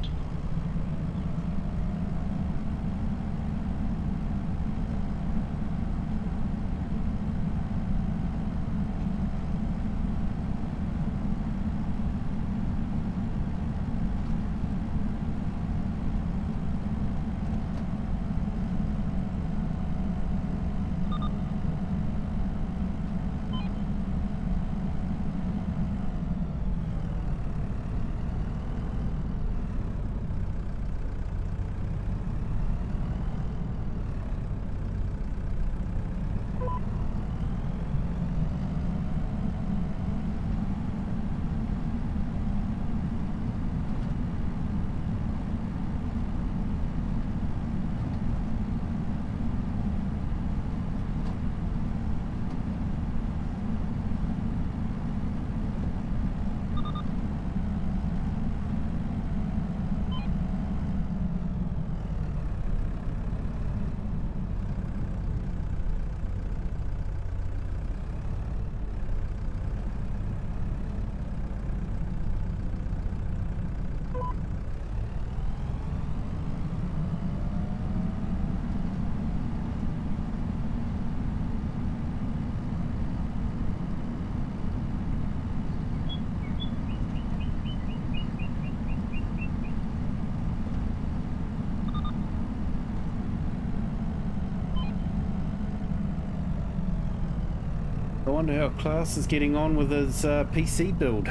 I wonder how Klaus is getting on with his PC build.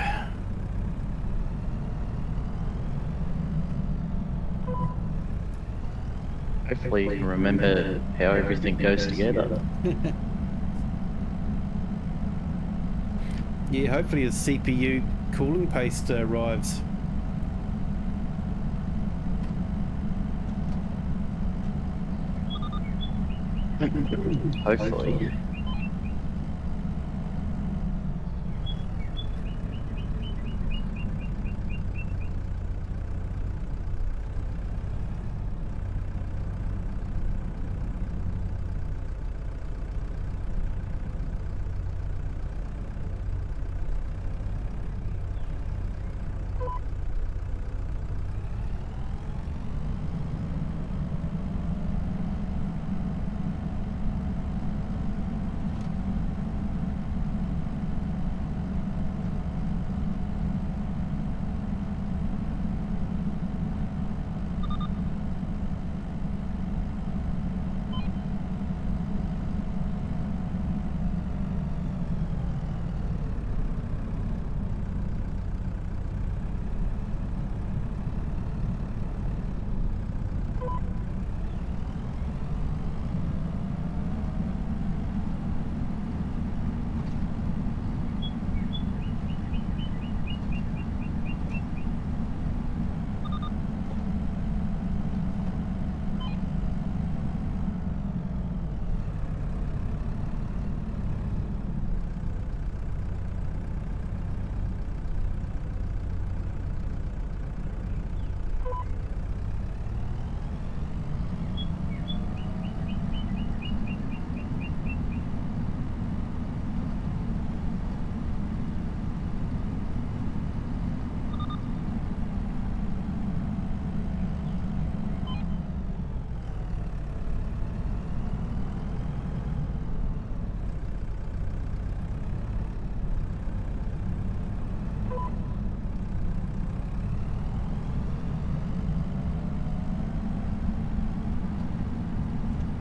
Hopefully you can remember how everything goes together. Yeah, hopefully his CPU cooling paste arrives. Hopefully.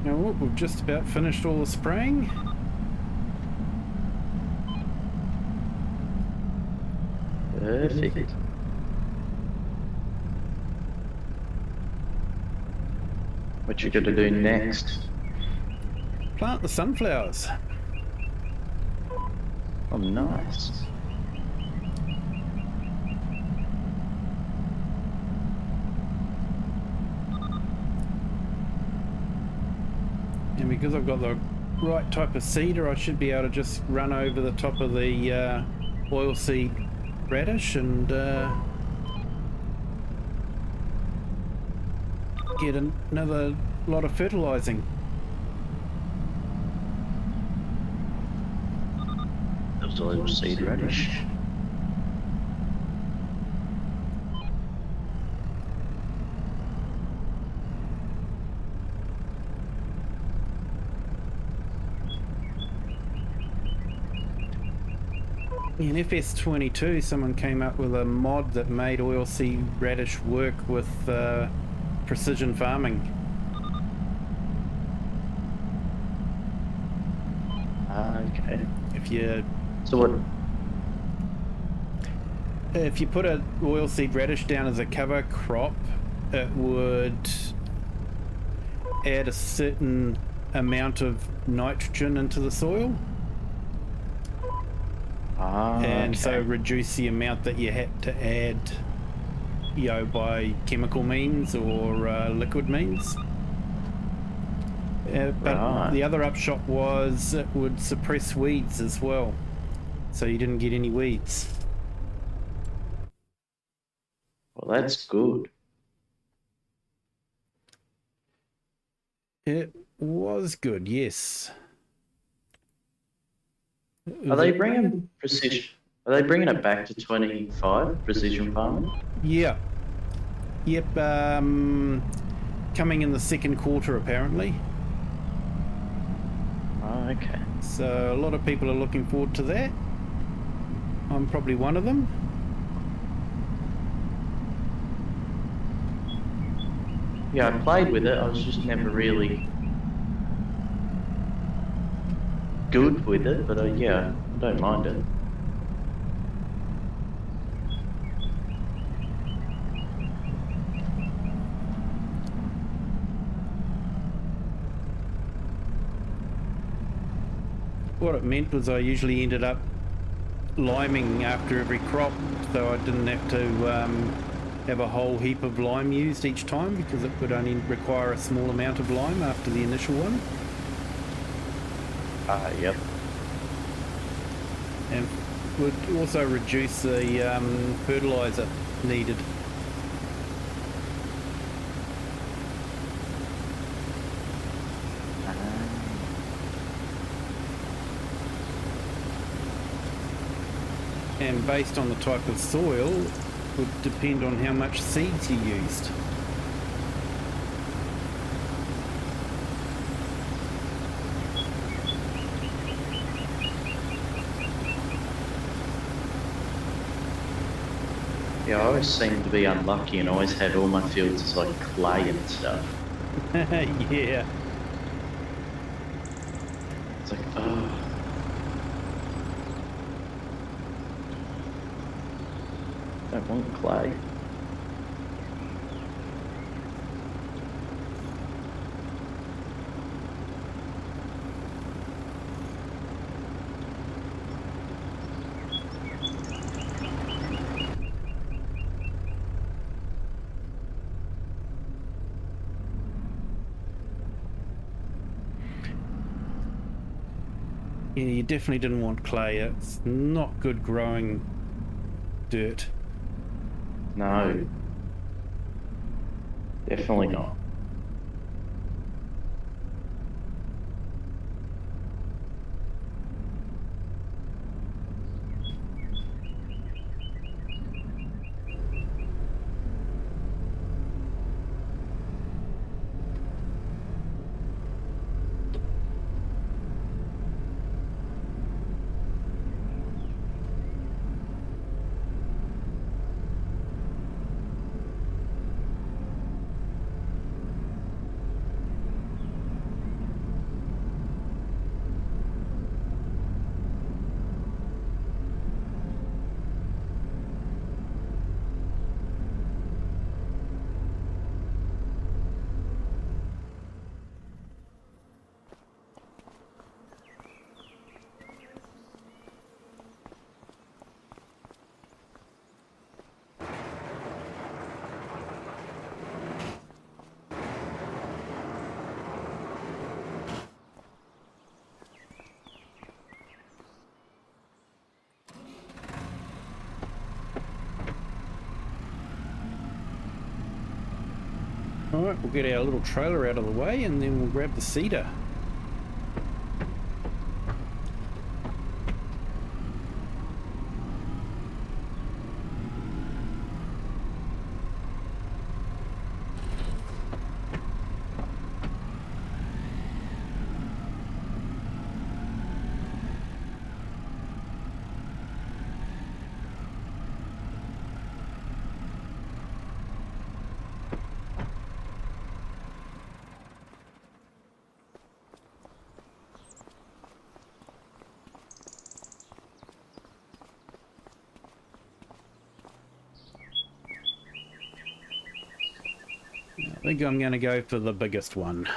Now we've just about finished all the spraying. Perfect. What you got to do next? Plant the sunflowers. Oh, nice. And because I've got the right type of seeder, I should be able to just run over the top of the oilseed radish and get another lot of fertilizing. That was a little seed radish. In FS22, someone came up with a mod that made oilseed radish work with precision farming. Okay. So if you put a oilseed radish down as a cover crop, it would add a certain amount of nitrogen into the soil. And so reduce the amount that you had to add, you know, by chemical means or liquid means. But the other upshot was it would suppress weeds as well, so you didn't get any weeds. Well, that's good. It was good, yes. Are they bringing precision? Are they bringing it back to 25 precision farming? Yeah. Yep. Coming in the second quarter, apparently. Oh, okay. So a lot of people are looking forward to that. I'm probably one of them. Yeah, I played with it. I was just never really good with it, but yeah, I don't mind it. What it meant was I usually ended up liming after every crop, so I didn't have to have a whole heap of lime used each time, because it would only require a small amount of lime after the initial one. Yep. And would also reduce the fertilizer needed. And based on the type of soil, would depend on how much seeds you used. Yeah, I always seemed to be unlucky and always had all my fields as like clay and stuff. Yeah. It's like, oh. Don't want clay. Yeah, you definitely didn't want clay. It's not good growing dirt. No. Definitely not. Alright, we'll get our little trailer out of the way and then we'll grab the cedar. I think I'm going to go for the biggest one.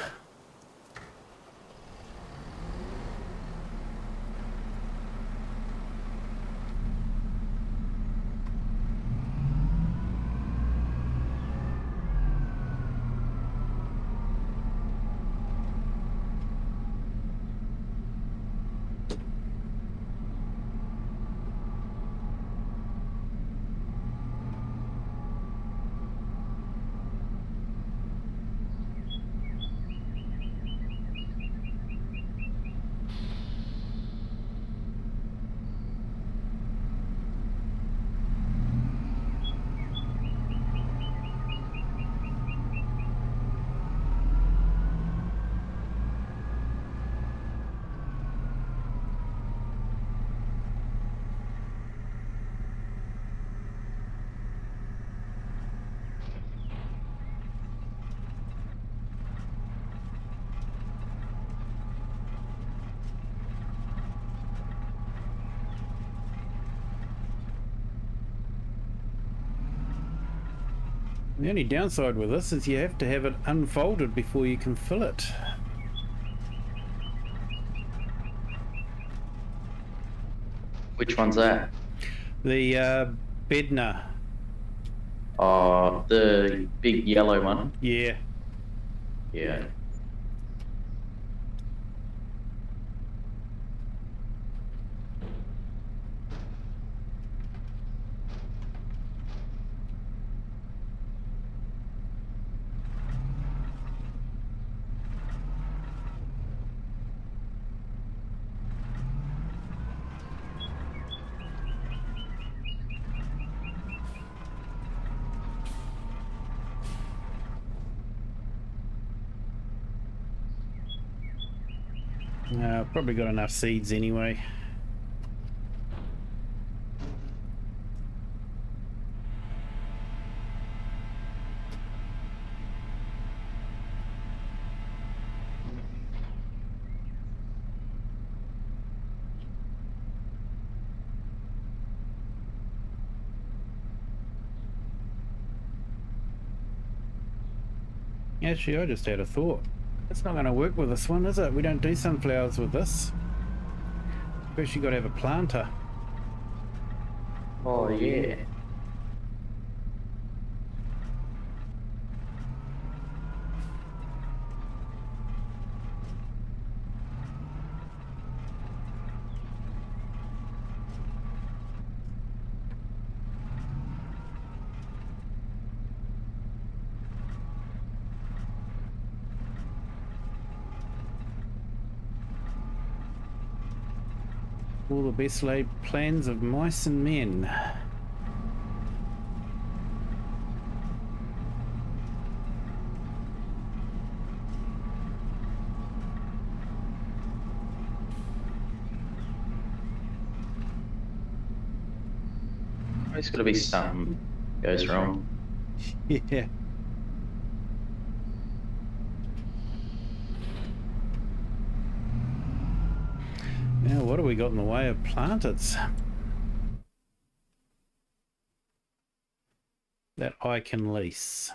The only downside with this is you have to have it unfolded before you can fill it. Which one's that? The Bednar. Oh, the big yellow one. Yeah. Yeah. Probably got enough seeds anyway. Actually, I just had a thought. It's not going to work with this one, is it? We don't do sunflowers with this. First, you got to have a planter. Oh, yeah. All the best laid plans of mice and men. There's got to be something goes wrong. Yeah. Now, what have we got in the way of planters that I can lease?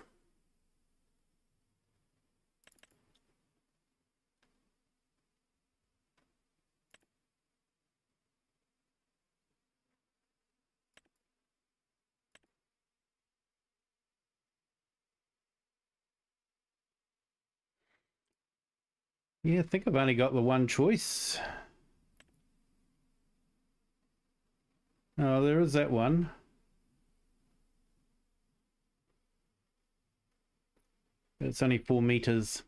Yeah, I think I've only got the one choice. Oh, there is that one. It's only 4 meters.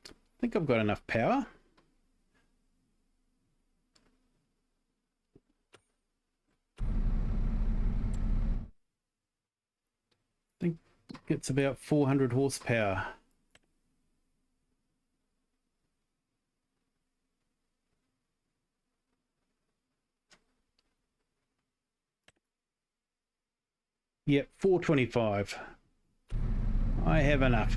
I think I've got enough power. I think it's about 400 horsepower. Yep, 425. I have enough.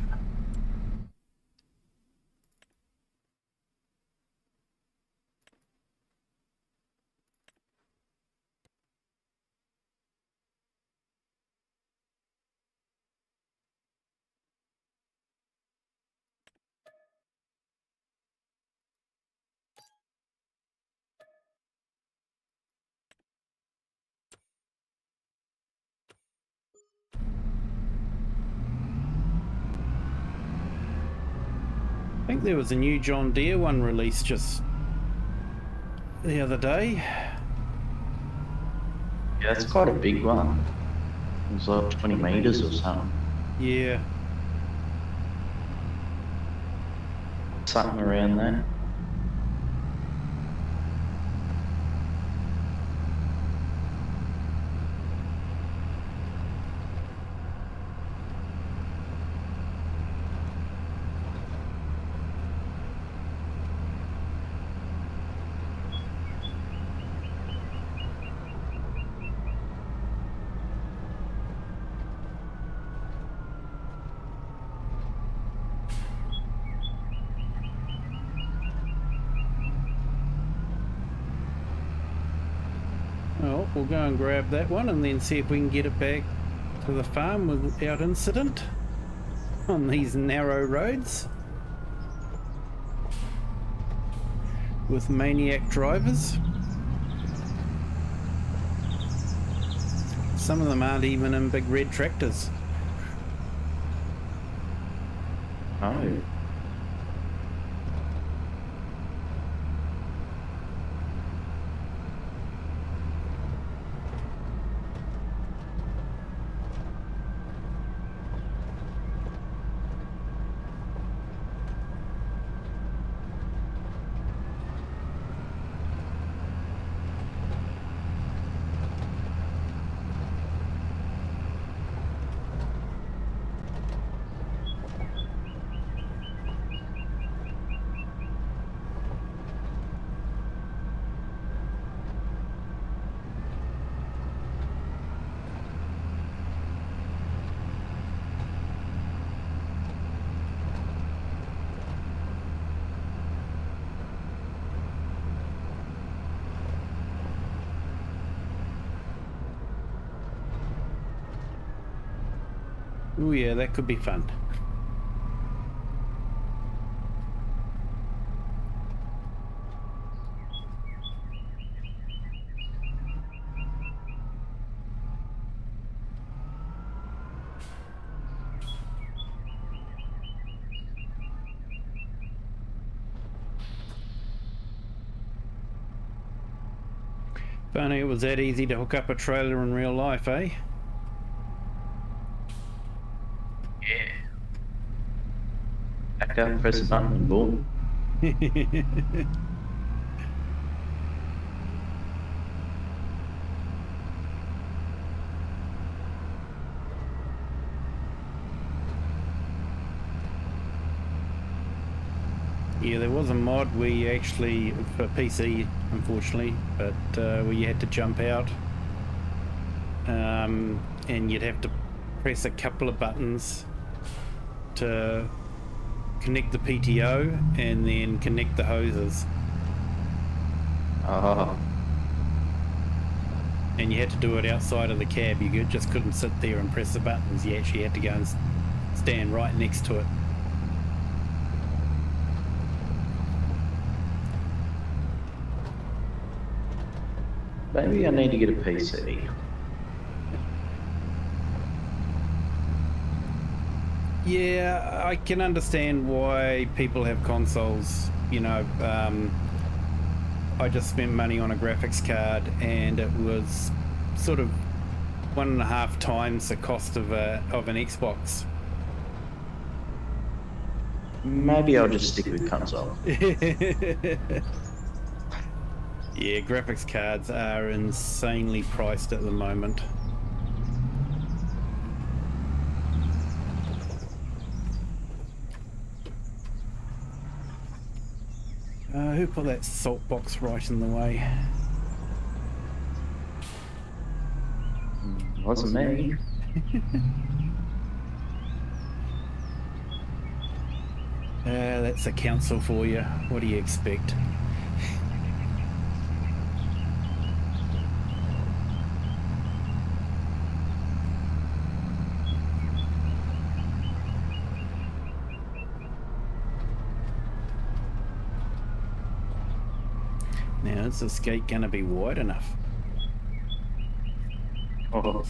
I think there was a new John Deere one released just the other day. Yeah, it's quite a big one. It was like 20 meters or something. Yeah. Something around that. Well, we'll go and grab that one and then see if we can get it back to the farm without incident on these narrow roads with maniac drivers. Some of them aren't even in big red tractors. Oh. Oh yeah, that could be fun. If only it was that easy to hook up a trailer in real life, eh? Yeah. Back up, press a button and boom. Yeah, there was a mod where you actually, for PC unfortunately, but where you had to jump out and you'd have to press a couple of buttons to connect the PTO and then connect the hoses. Oh. And you had to do it outside of the cab. You just couldn't sit there and press the buttons. You actually had to go and stand right next to it. Maybe I need to get a PC. Yeah, I can understand why people have consoles. You know, I just spent money on a graphics card and it was sort of 1.5 times the cost of an Xbox. Maybe I'll just stick with console. Yeah, graphics cards are insanely priced at the moment. Who put that salt box right in the way? Wasn't me. That's a council for you. What do you expect? Now, is this gate going to be wide enough? Oh.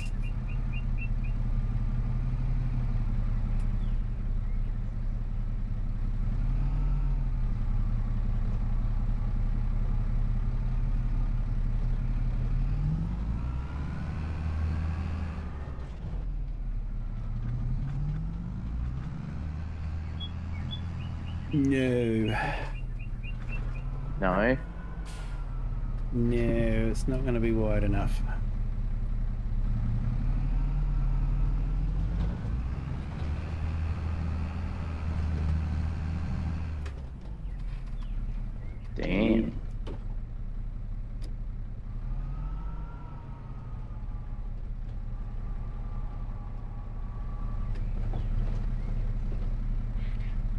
No. No. No, it's not going to be wide enough. Damn.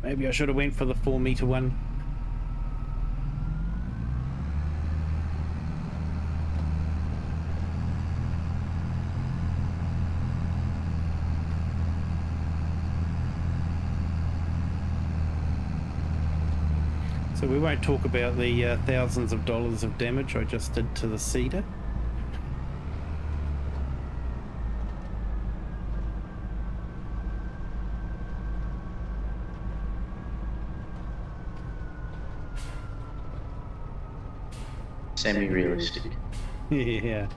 Maybe I should have went for the 4-meter one. So we won't talk about the thousands of dollars of damage I just did to the cedar. Semi-realistic. Yeah.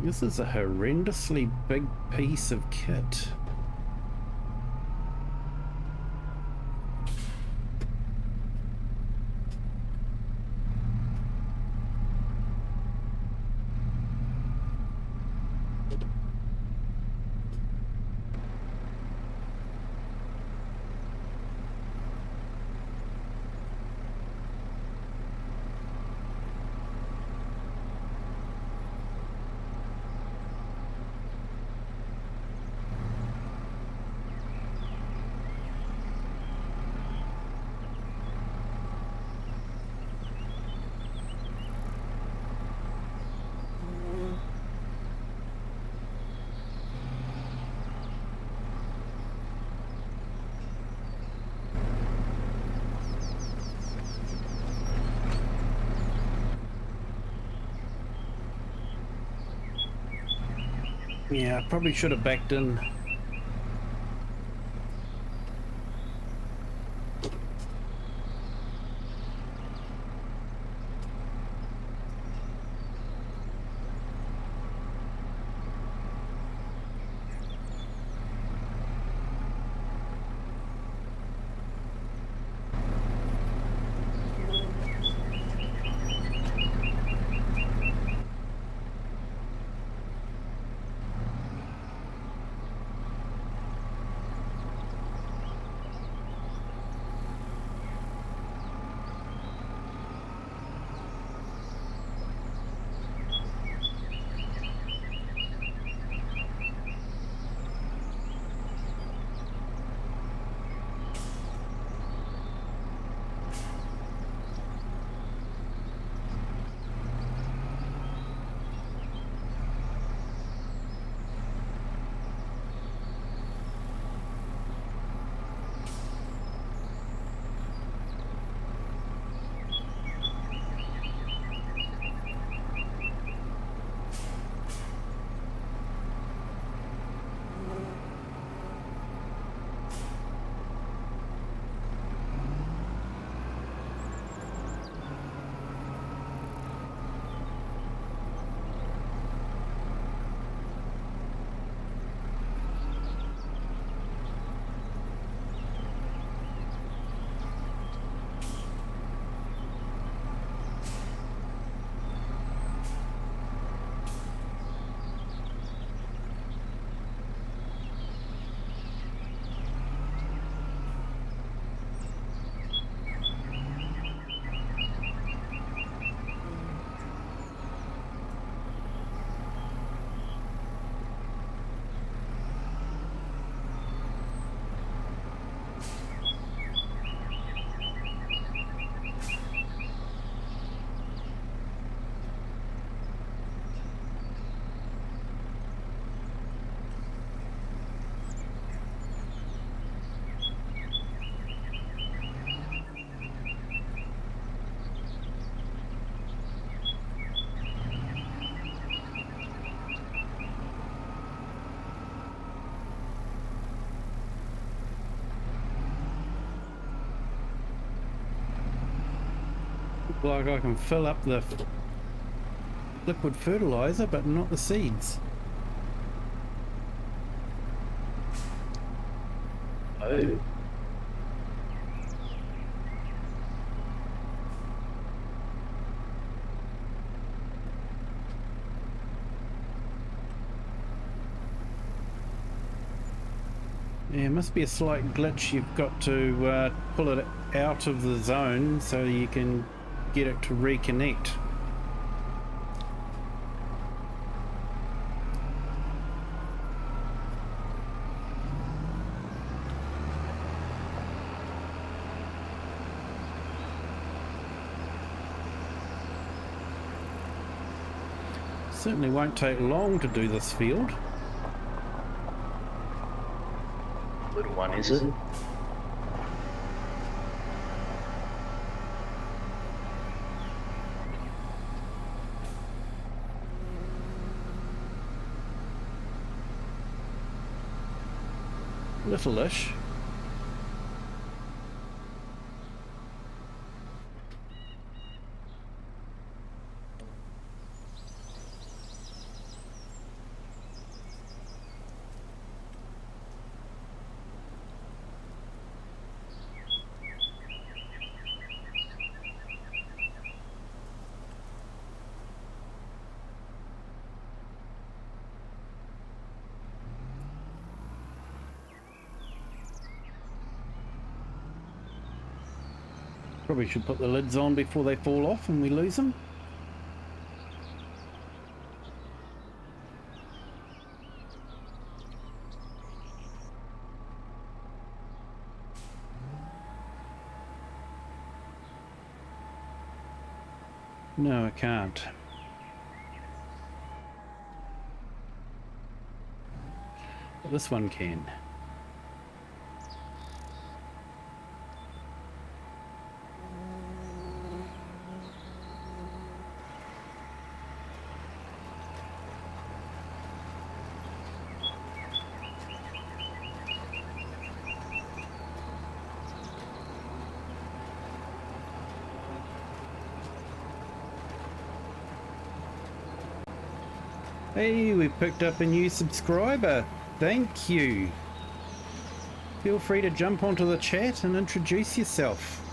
This is a horrendously big piece of kit. Yeah, I probably should have backed in. Look like I can fill up the liquid fertilizer, but not the seeds. Oh. Yeah, it must be a slight glitch. You've got to pull it out of the zone so you can get it to reconnect. Certainly won't take long to do this field. Little one, is it? Little-ish. Probably should put the lids on before they fall off and we lose them. No, I can't. But this one can. Hey, we picked up a new subscriber. Thank you. Feel free to jump onto the chat and introduce yourself.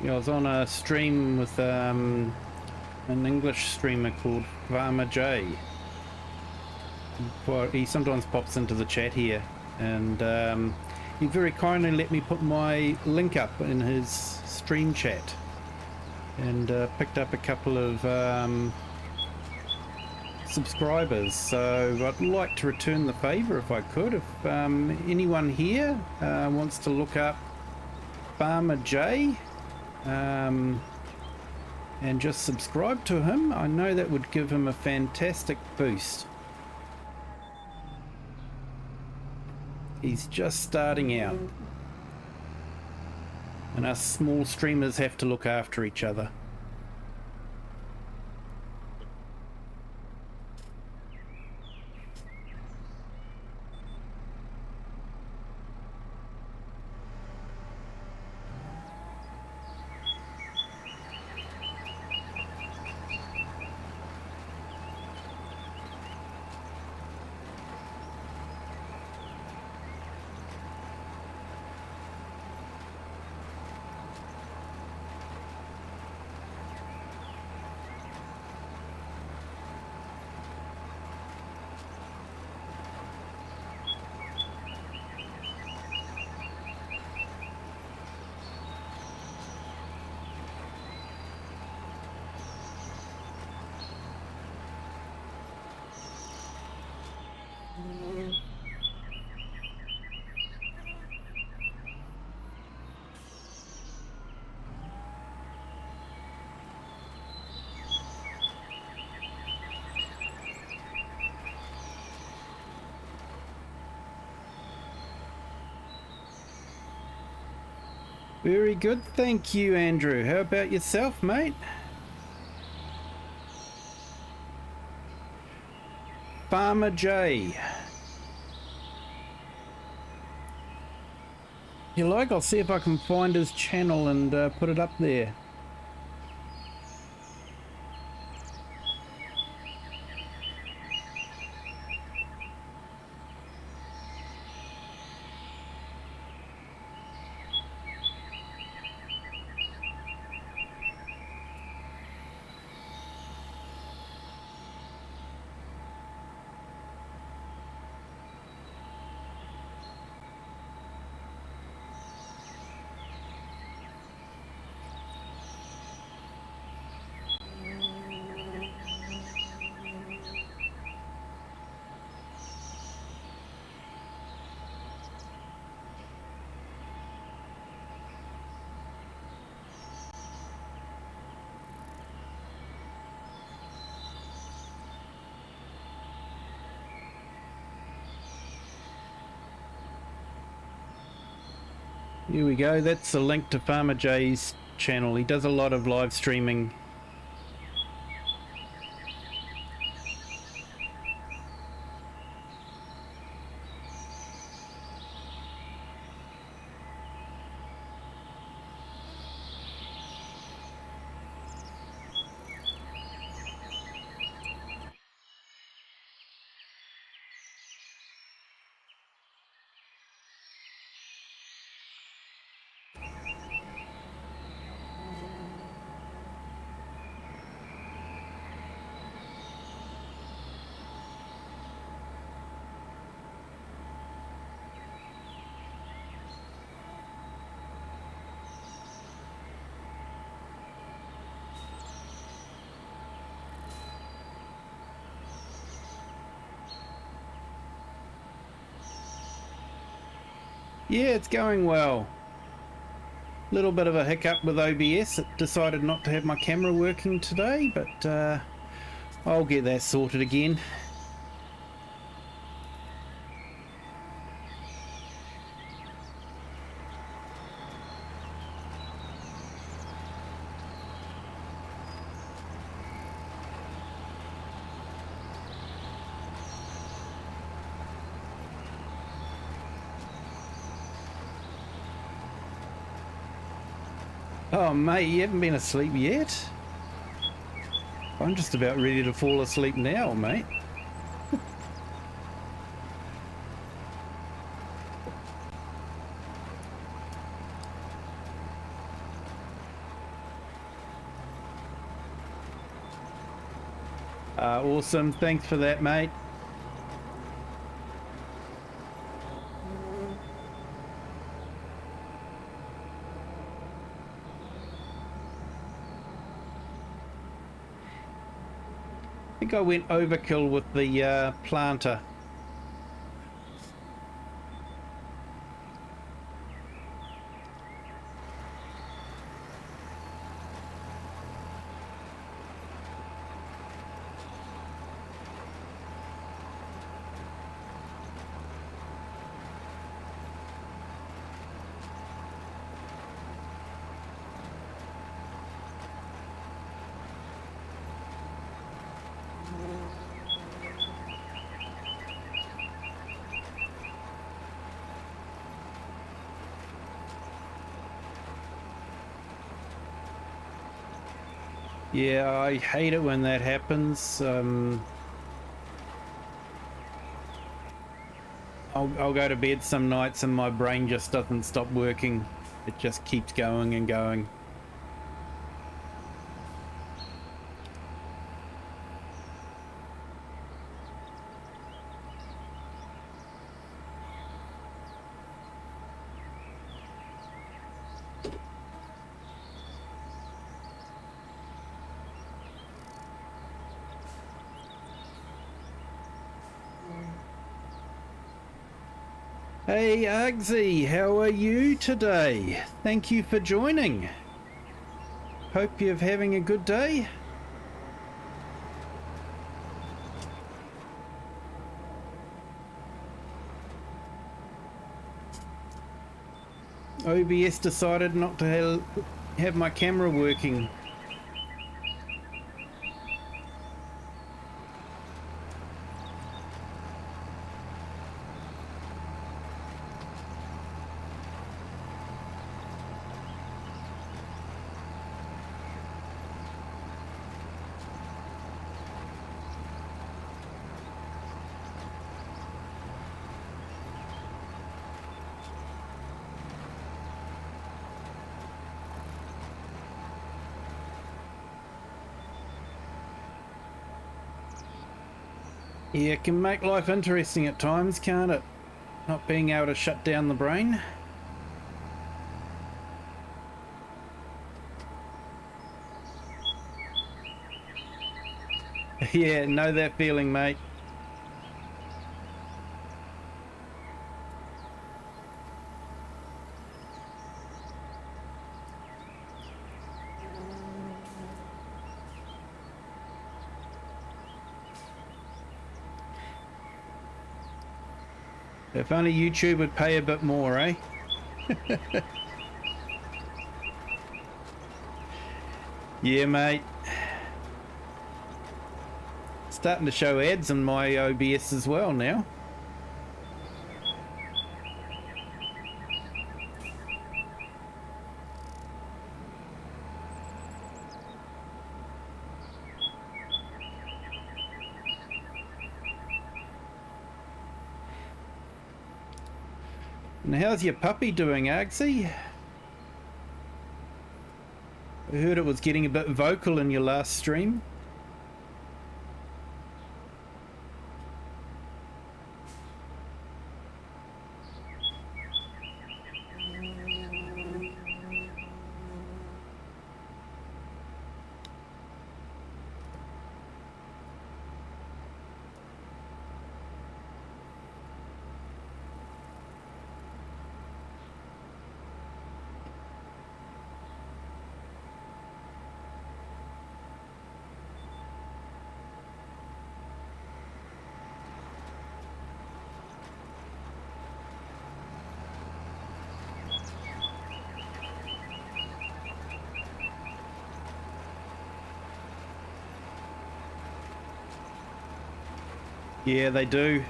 Yeah, I was on a stream with an English streamer called Farmer J. He sometimes pops into the chat here, and he very kindly let me put my link up in his stream chat, and picked up a couple of subscribers. So I'd like to return the favour if I could. If anyone here wants to look up Farmer J, and just subscribe to him, I know that would give him a fantastic boost. He's just starting out, and us small streamers have to look after each other. Very good, thank you, Andrew. How about yourself, mate? Farmer J. If you like, I'll see if I can find his channel and put it up there. Here we go, that's the link to Farmer J's channel. He does a lot of live streaming. Yeah, it's going well. Little bit of a hiccup with OBS. It decided not to have my camera working today, but I'll get that sorted again. Oh mate, you haven't been asleep yet? I'm just about ready to fall asleep now, mate. Awesome, thanks for that, mate. I think I went overkill with the planter. Yeah, I hate it when that happens. I'll go to bed some nights and my brain just doesn't stop working. It just keeps going and going. Hey Uggsy, how are you today? Thank you for joining. Hope you're having a good day. OBS decided not to have my camera working. Yeah, it can make life interesting at times, can't it? Not being able to shut down the brain. Yeah, know that feeling, mate. If only YouTube would pay a bit more, eh? Yeah, mate. Starting to show ads in my OBS as well now. And how's your puppy doing, Argsy? I heard it was getting a bit vocal in your last stream. Yeah, they do.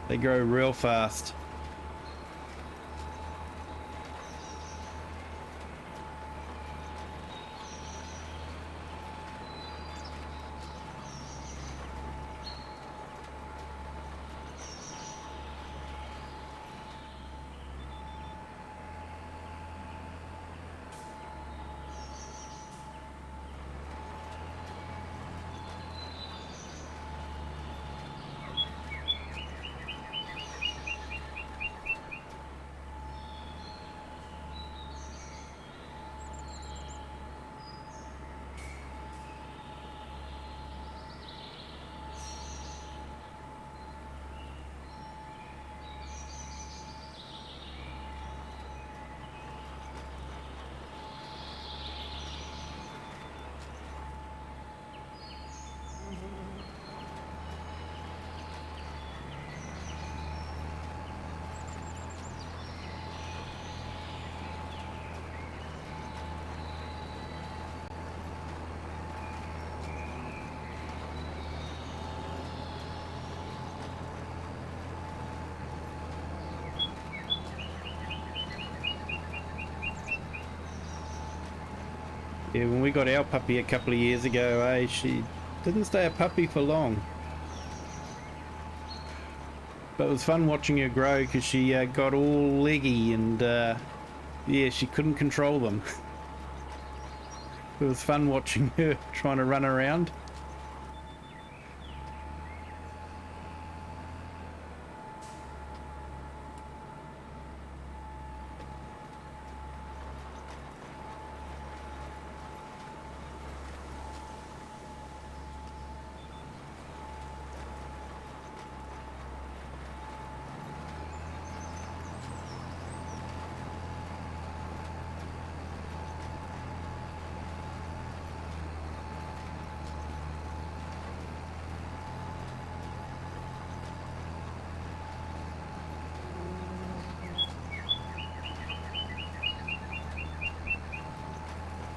They grow real fast. Yeah, when we got our puppy a couple of years ago, she didn't stay a puppy for long. But it was fun watching her grow because she got all leggy and yeah, she couldn't control them. It was fun watching her trying to run around.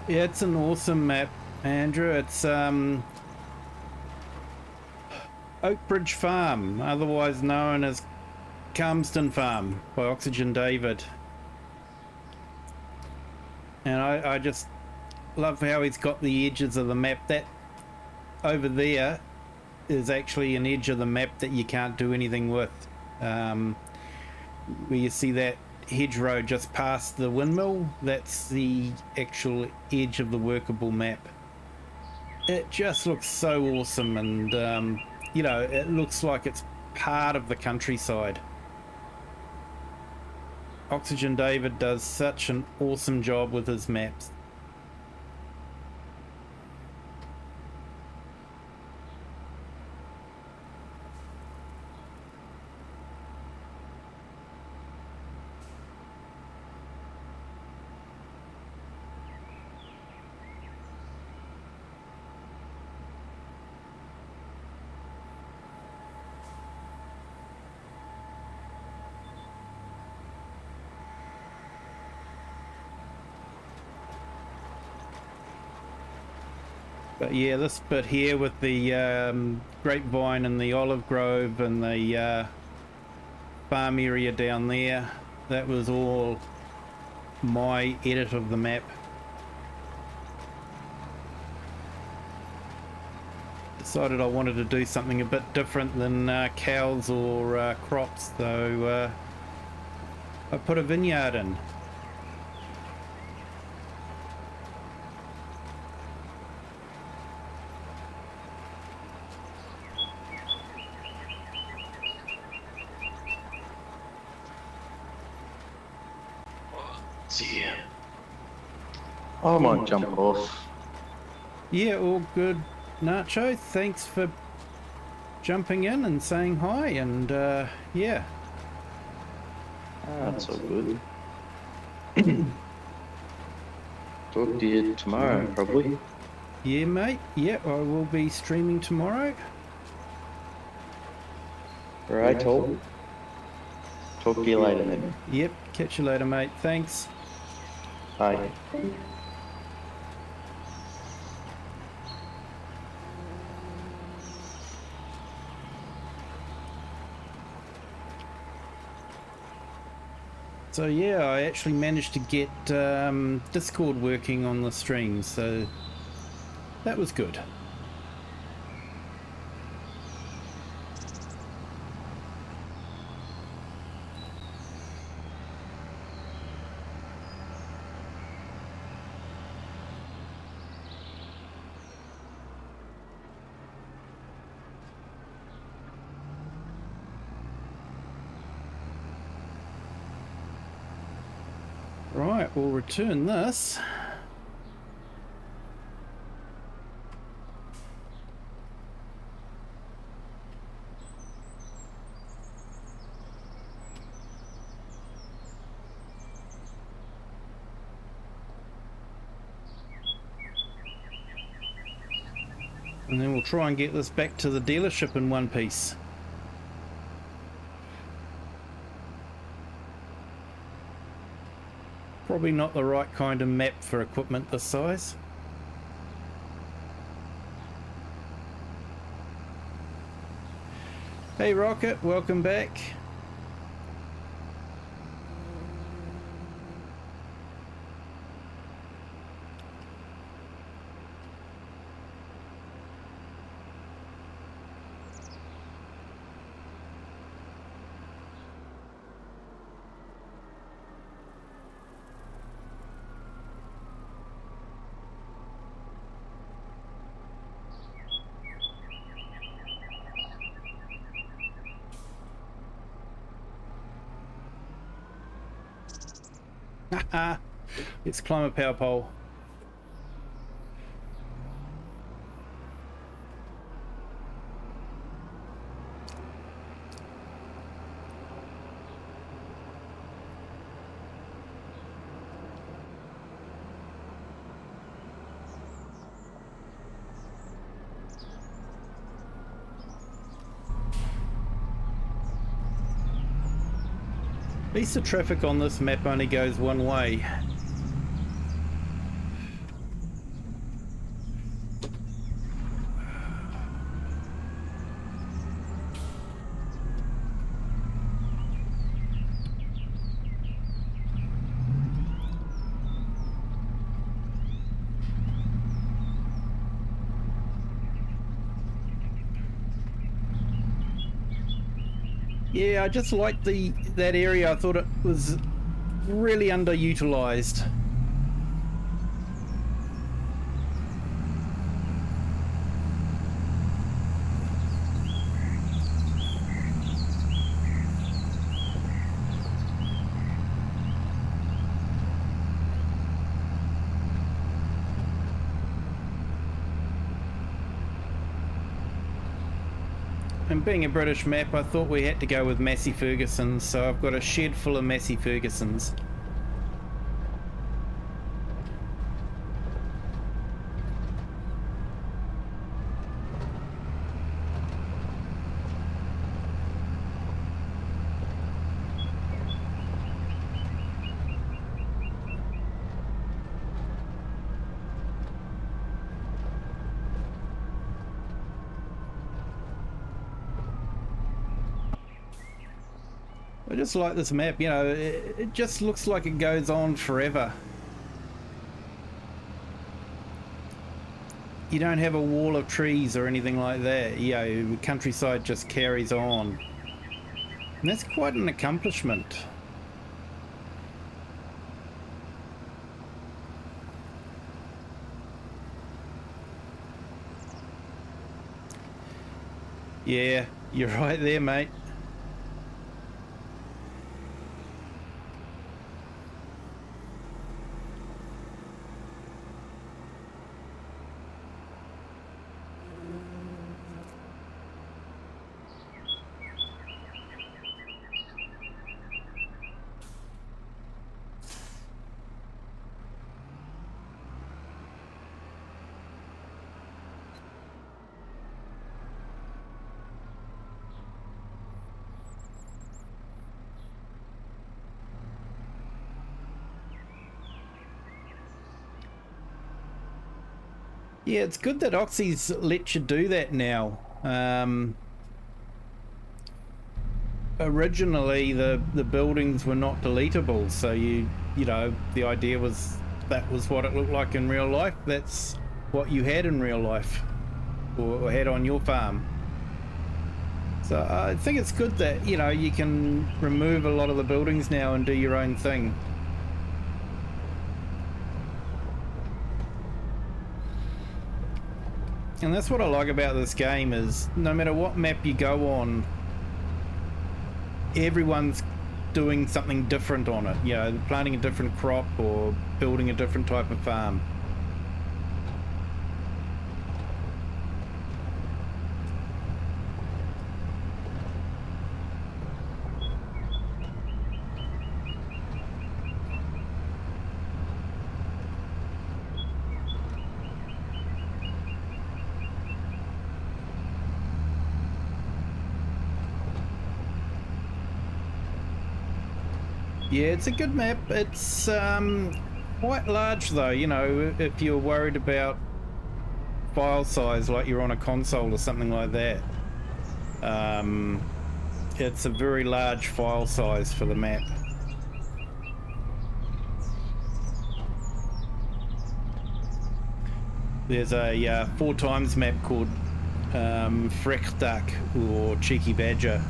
Yeah, it's an awesome map, Andrew. It's Oakbridge Farm, otherwise known as Calmston Farm by Oxygendavid. And I just love how he's got the edges of the map. That over there is actually an edge of the map that you can't do anything with. Where you see that hedgerow just past the windmill, that's the actual edge of the workable map. It just looks so awesome, and you know, it looks like it's part of the countryside. Oxygendavid does such an awesome job with his maps. But yeah, this bit here with the grapevine and the olive grove and the farm area down there, that was all my edit of the map. Decided I wanted to do something a bit different than cows or crops, so I put a vineyard in. Yeah. I might jump off. Yeah, all good, Nacho. Thanks for jumping in and saying hi, and yeah. That's all good. Talk to you tomorrow, probably. Yeah, mate. Yeah, I will be streaming tomorrow. Right, talk to you later then. Yep, catch you later, mate. Thanks. Bye. So yeah, I actually managed to get Discord working on the stream, so that was good. Right, we'll return this. And then we'll try and get this back to the dealership in one piece. Probably not the right kind of map for equipment this size. Hey Rocket, welcome back. Let's climb a power pole. At least the traffic on this map only goes one way. Yeah, I just liked that area. I thought it was really underutilized. And being a British map, I thought we had to go with Massey Ferguson's, so I've got a shed full of Massey Ferguson's. I just like this map, you know, it just looks like it goes on forever. You don't have a wall of trees or anything like that, you know, the countryside just carries on. And that's quite an accomplishment. Yeah, you're right there, mate. Yeah, it's good that Oxy's let you do that now. Originally, the buildings were not deletable, so you know, the idea was that was what it looked like in real life. That's what you had in real life, or had on your farm. So I think it's good that, you know, you can remove a lot of the buildings now and do your own thing. And that's what I like about this game, is no matter what map you go on, everyone's doing something different on it. You know, planting a different crop or building a different type of farm. Yeah, it's a good map. It's quite large though, you know, if you're worried about file size, like you're on a console or something like that. It's a very large file size for the map. There's a 4x map called Frekdak, or Cheeky Badger.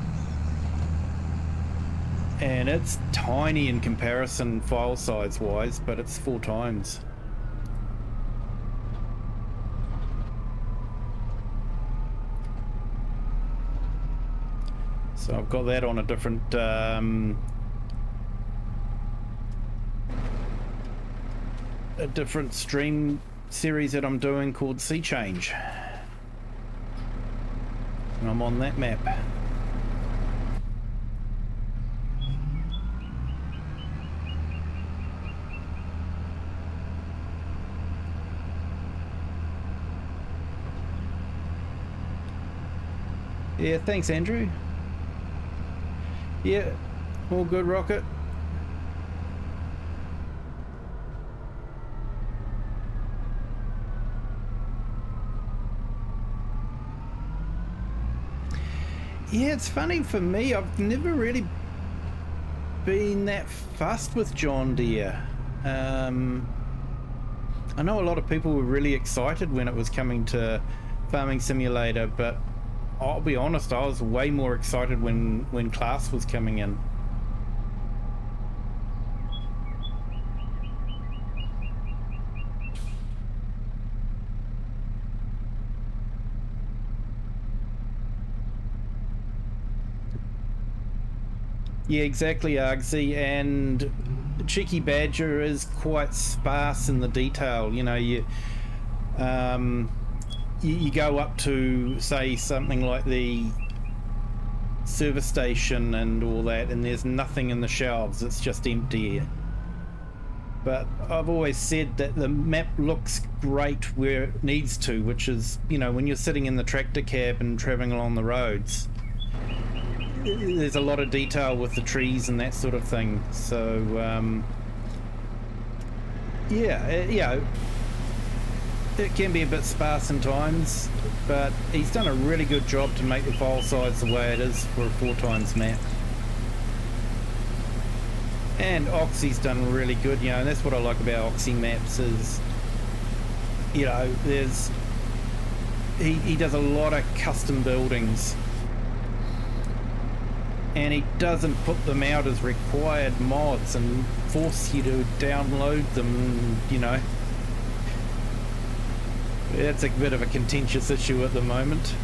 And it's tiny in comparison file size wise, but it's 4x. So I've got that on a different stream series that I'm doing called Sea Change. And I'm on that map. Yeah, thanks, Andrew. Yeah, all good, Rocket. Yeah, it's funny for me, I've never really been that fussed with John Deere. I know a lot of people were really excited when it was coming to Farming Simulator, but I'll be honest, I was way more excited when Class was coming in. Yeah, exactly, Argsy, and Cheeky Badger is quite sparse in the detail. You know, you go up to, say, something like the service station and all that, and there's nothing in the shelves, it's just empty. But I've always said that the map looks great where it needs to, which is, you know, when you're sitting in the tractor cab and travelling along the roads, there's a lot of detail with the trees and that sort of thing. So yeah, it can be a bit sparse in times, but he's done a really good job to make the file size the way it is for a 4x map. And Oxy's done really good, you know, and that's what I like about Oxy maps is, you know, he does a lot of custom buildings, and he doesn't put them out as required mods and force you to download them, you know. That's a bit of a contentious issue at the moment.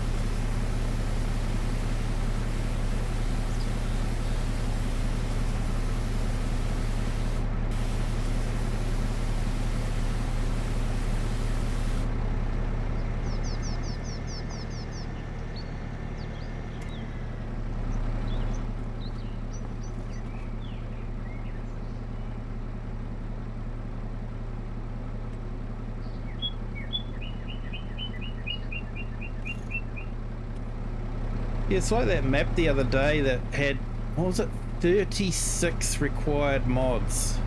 Yeah, it's like that map the other day that had, what was it, 36 required mods.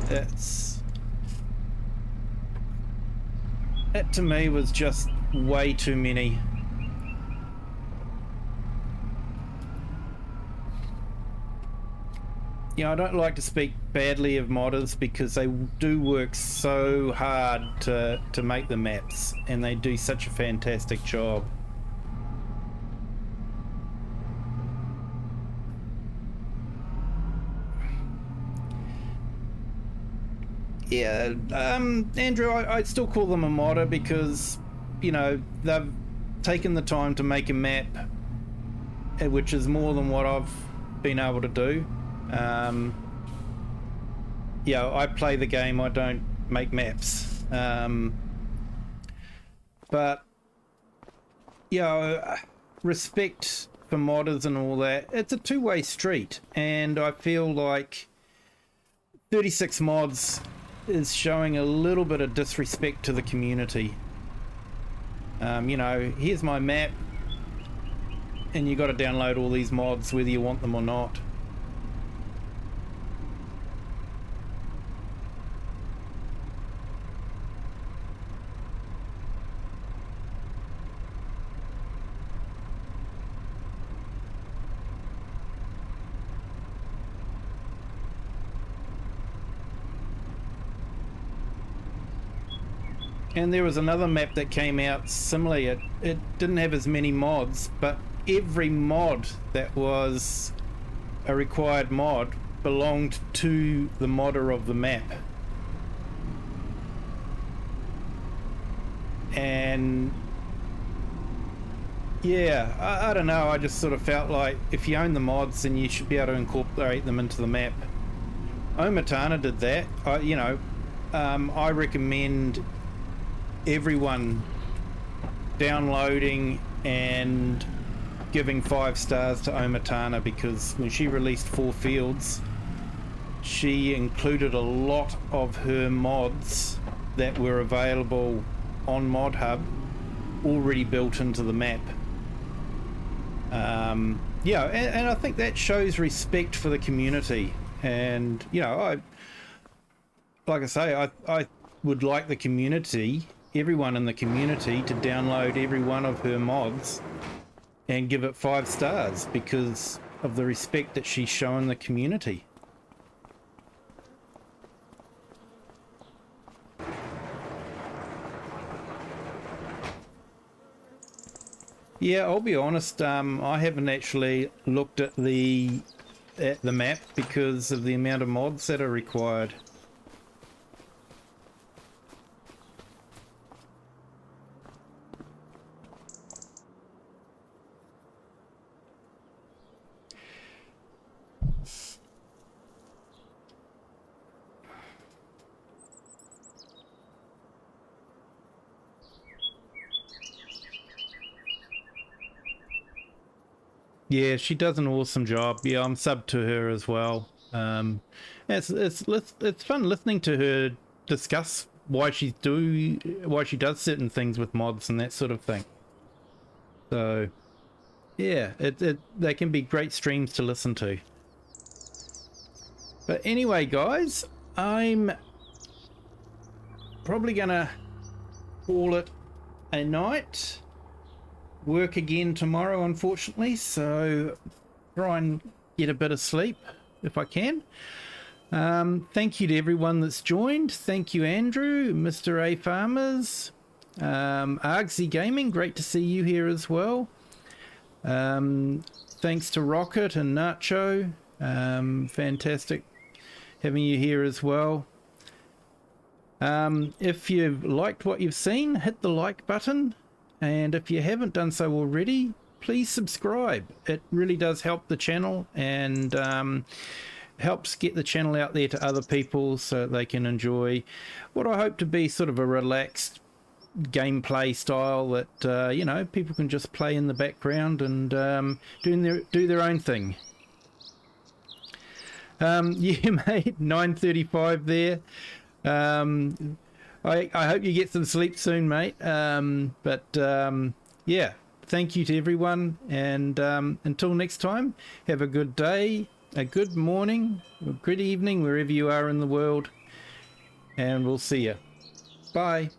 That to me was just way too many. You know, I don't like to speak badly of modders because they do work so hard to make the maps, and they do such a fantastic job. Yeah, Andrew, I'd still call them a modder because, you know, they've taken the time to make a map, which is more than what I've been able to do. Yeah, I play the game, I don't make maps. But, you know, respect for modders and all that, it's a two-way street, and I feel like 36 mods is showing a little bit of disrespect to the community. You know, here's my map, and you got to download all these mods whether you want them or not. And there was another map that came out similarly. It didn't have as many mods, but every mod that was a required mod belonged to the modder of the map. And yeah, I don't know, I just sort of felt like if you own the mods, then you should be able to incorporate them into the map. Omatana did that. I recommend everyone downloading and giving 5 stars to Omatana, because when she released 4 fields, she included a lot of her mods that were available on Mod Hub already built into the map. Yeah, and I think that shows respect for the community. And you know, I would like the community, everyone in the community, to download every one of her mods and give it 5 stars because of the respect that she's shown the community. Yeah, I'll be honest. I haven't actually looked at the map because of the amount of mods that are required. Yeah, she does an awesome job. Yeah, I'm sub to her as well. It's fun listening to her discuss why she does certain things with mods and that sort of thing. So yeah, they can be great streams to listen to. But anyway, guys, I'm probably gonna call it a night. Work again tomorrow, unfortunately, so try and get a bit of sleep if I can. Thank you to everyone that's joined. Thank you, Andrew, Mr. A Farmers, Argsy Gaming, great to see you here as well. Thanks to Rocket and Nacho, fantastic having you here as well. If you've liked what you've seen, hit the like button. And if you haven't done so already, please subscribe. It really does help the channel and helps get the channel out there to other people so they can enjoy what I hope to be sort of a relaxed gameplay style that, you know, people can just play in the background and do their own thing. You made 9:35 there. I hope you get some sleep soon, mate. Yeah, thank you to everyone. And until next time, have a good day, a good morning, a good evening, wherever you are in the world. And we'll see you. Bye.